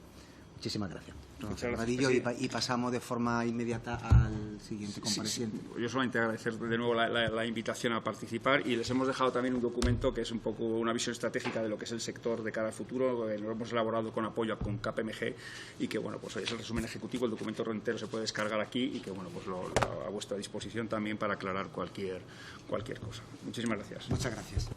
Muchísimas gracias. Y pasamos de forma inmediata al siguiente compareciente. Sí. Yo solamente agradecer de nuevo la invitación a participar, y les hemos dejado también un documento que es un poco una visión estratégica de lo que es el sector de cara al futuro. Lo hemos elaborado con apoyo con KPMG, y que, bueno, pues es el resumen ejecutivo. El documento entero se puede descargar aquí, y que, bueno, pues a vuestra disposición también para aclarar cualquier cosa. Muchísimas gracias. Muchas gracias.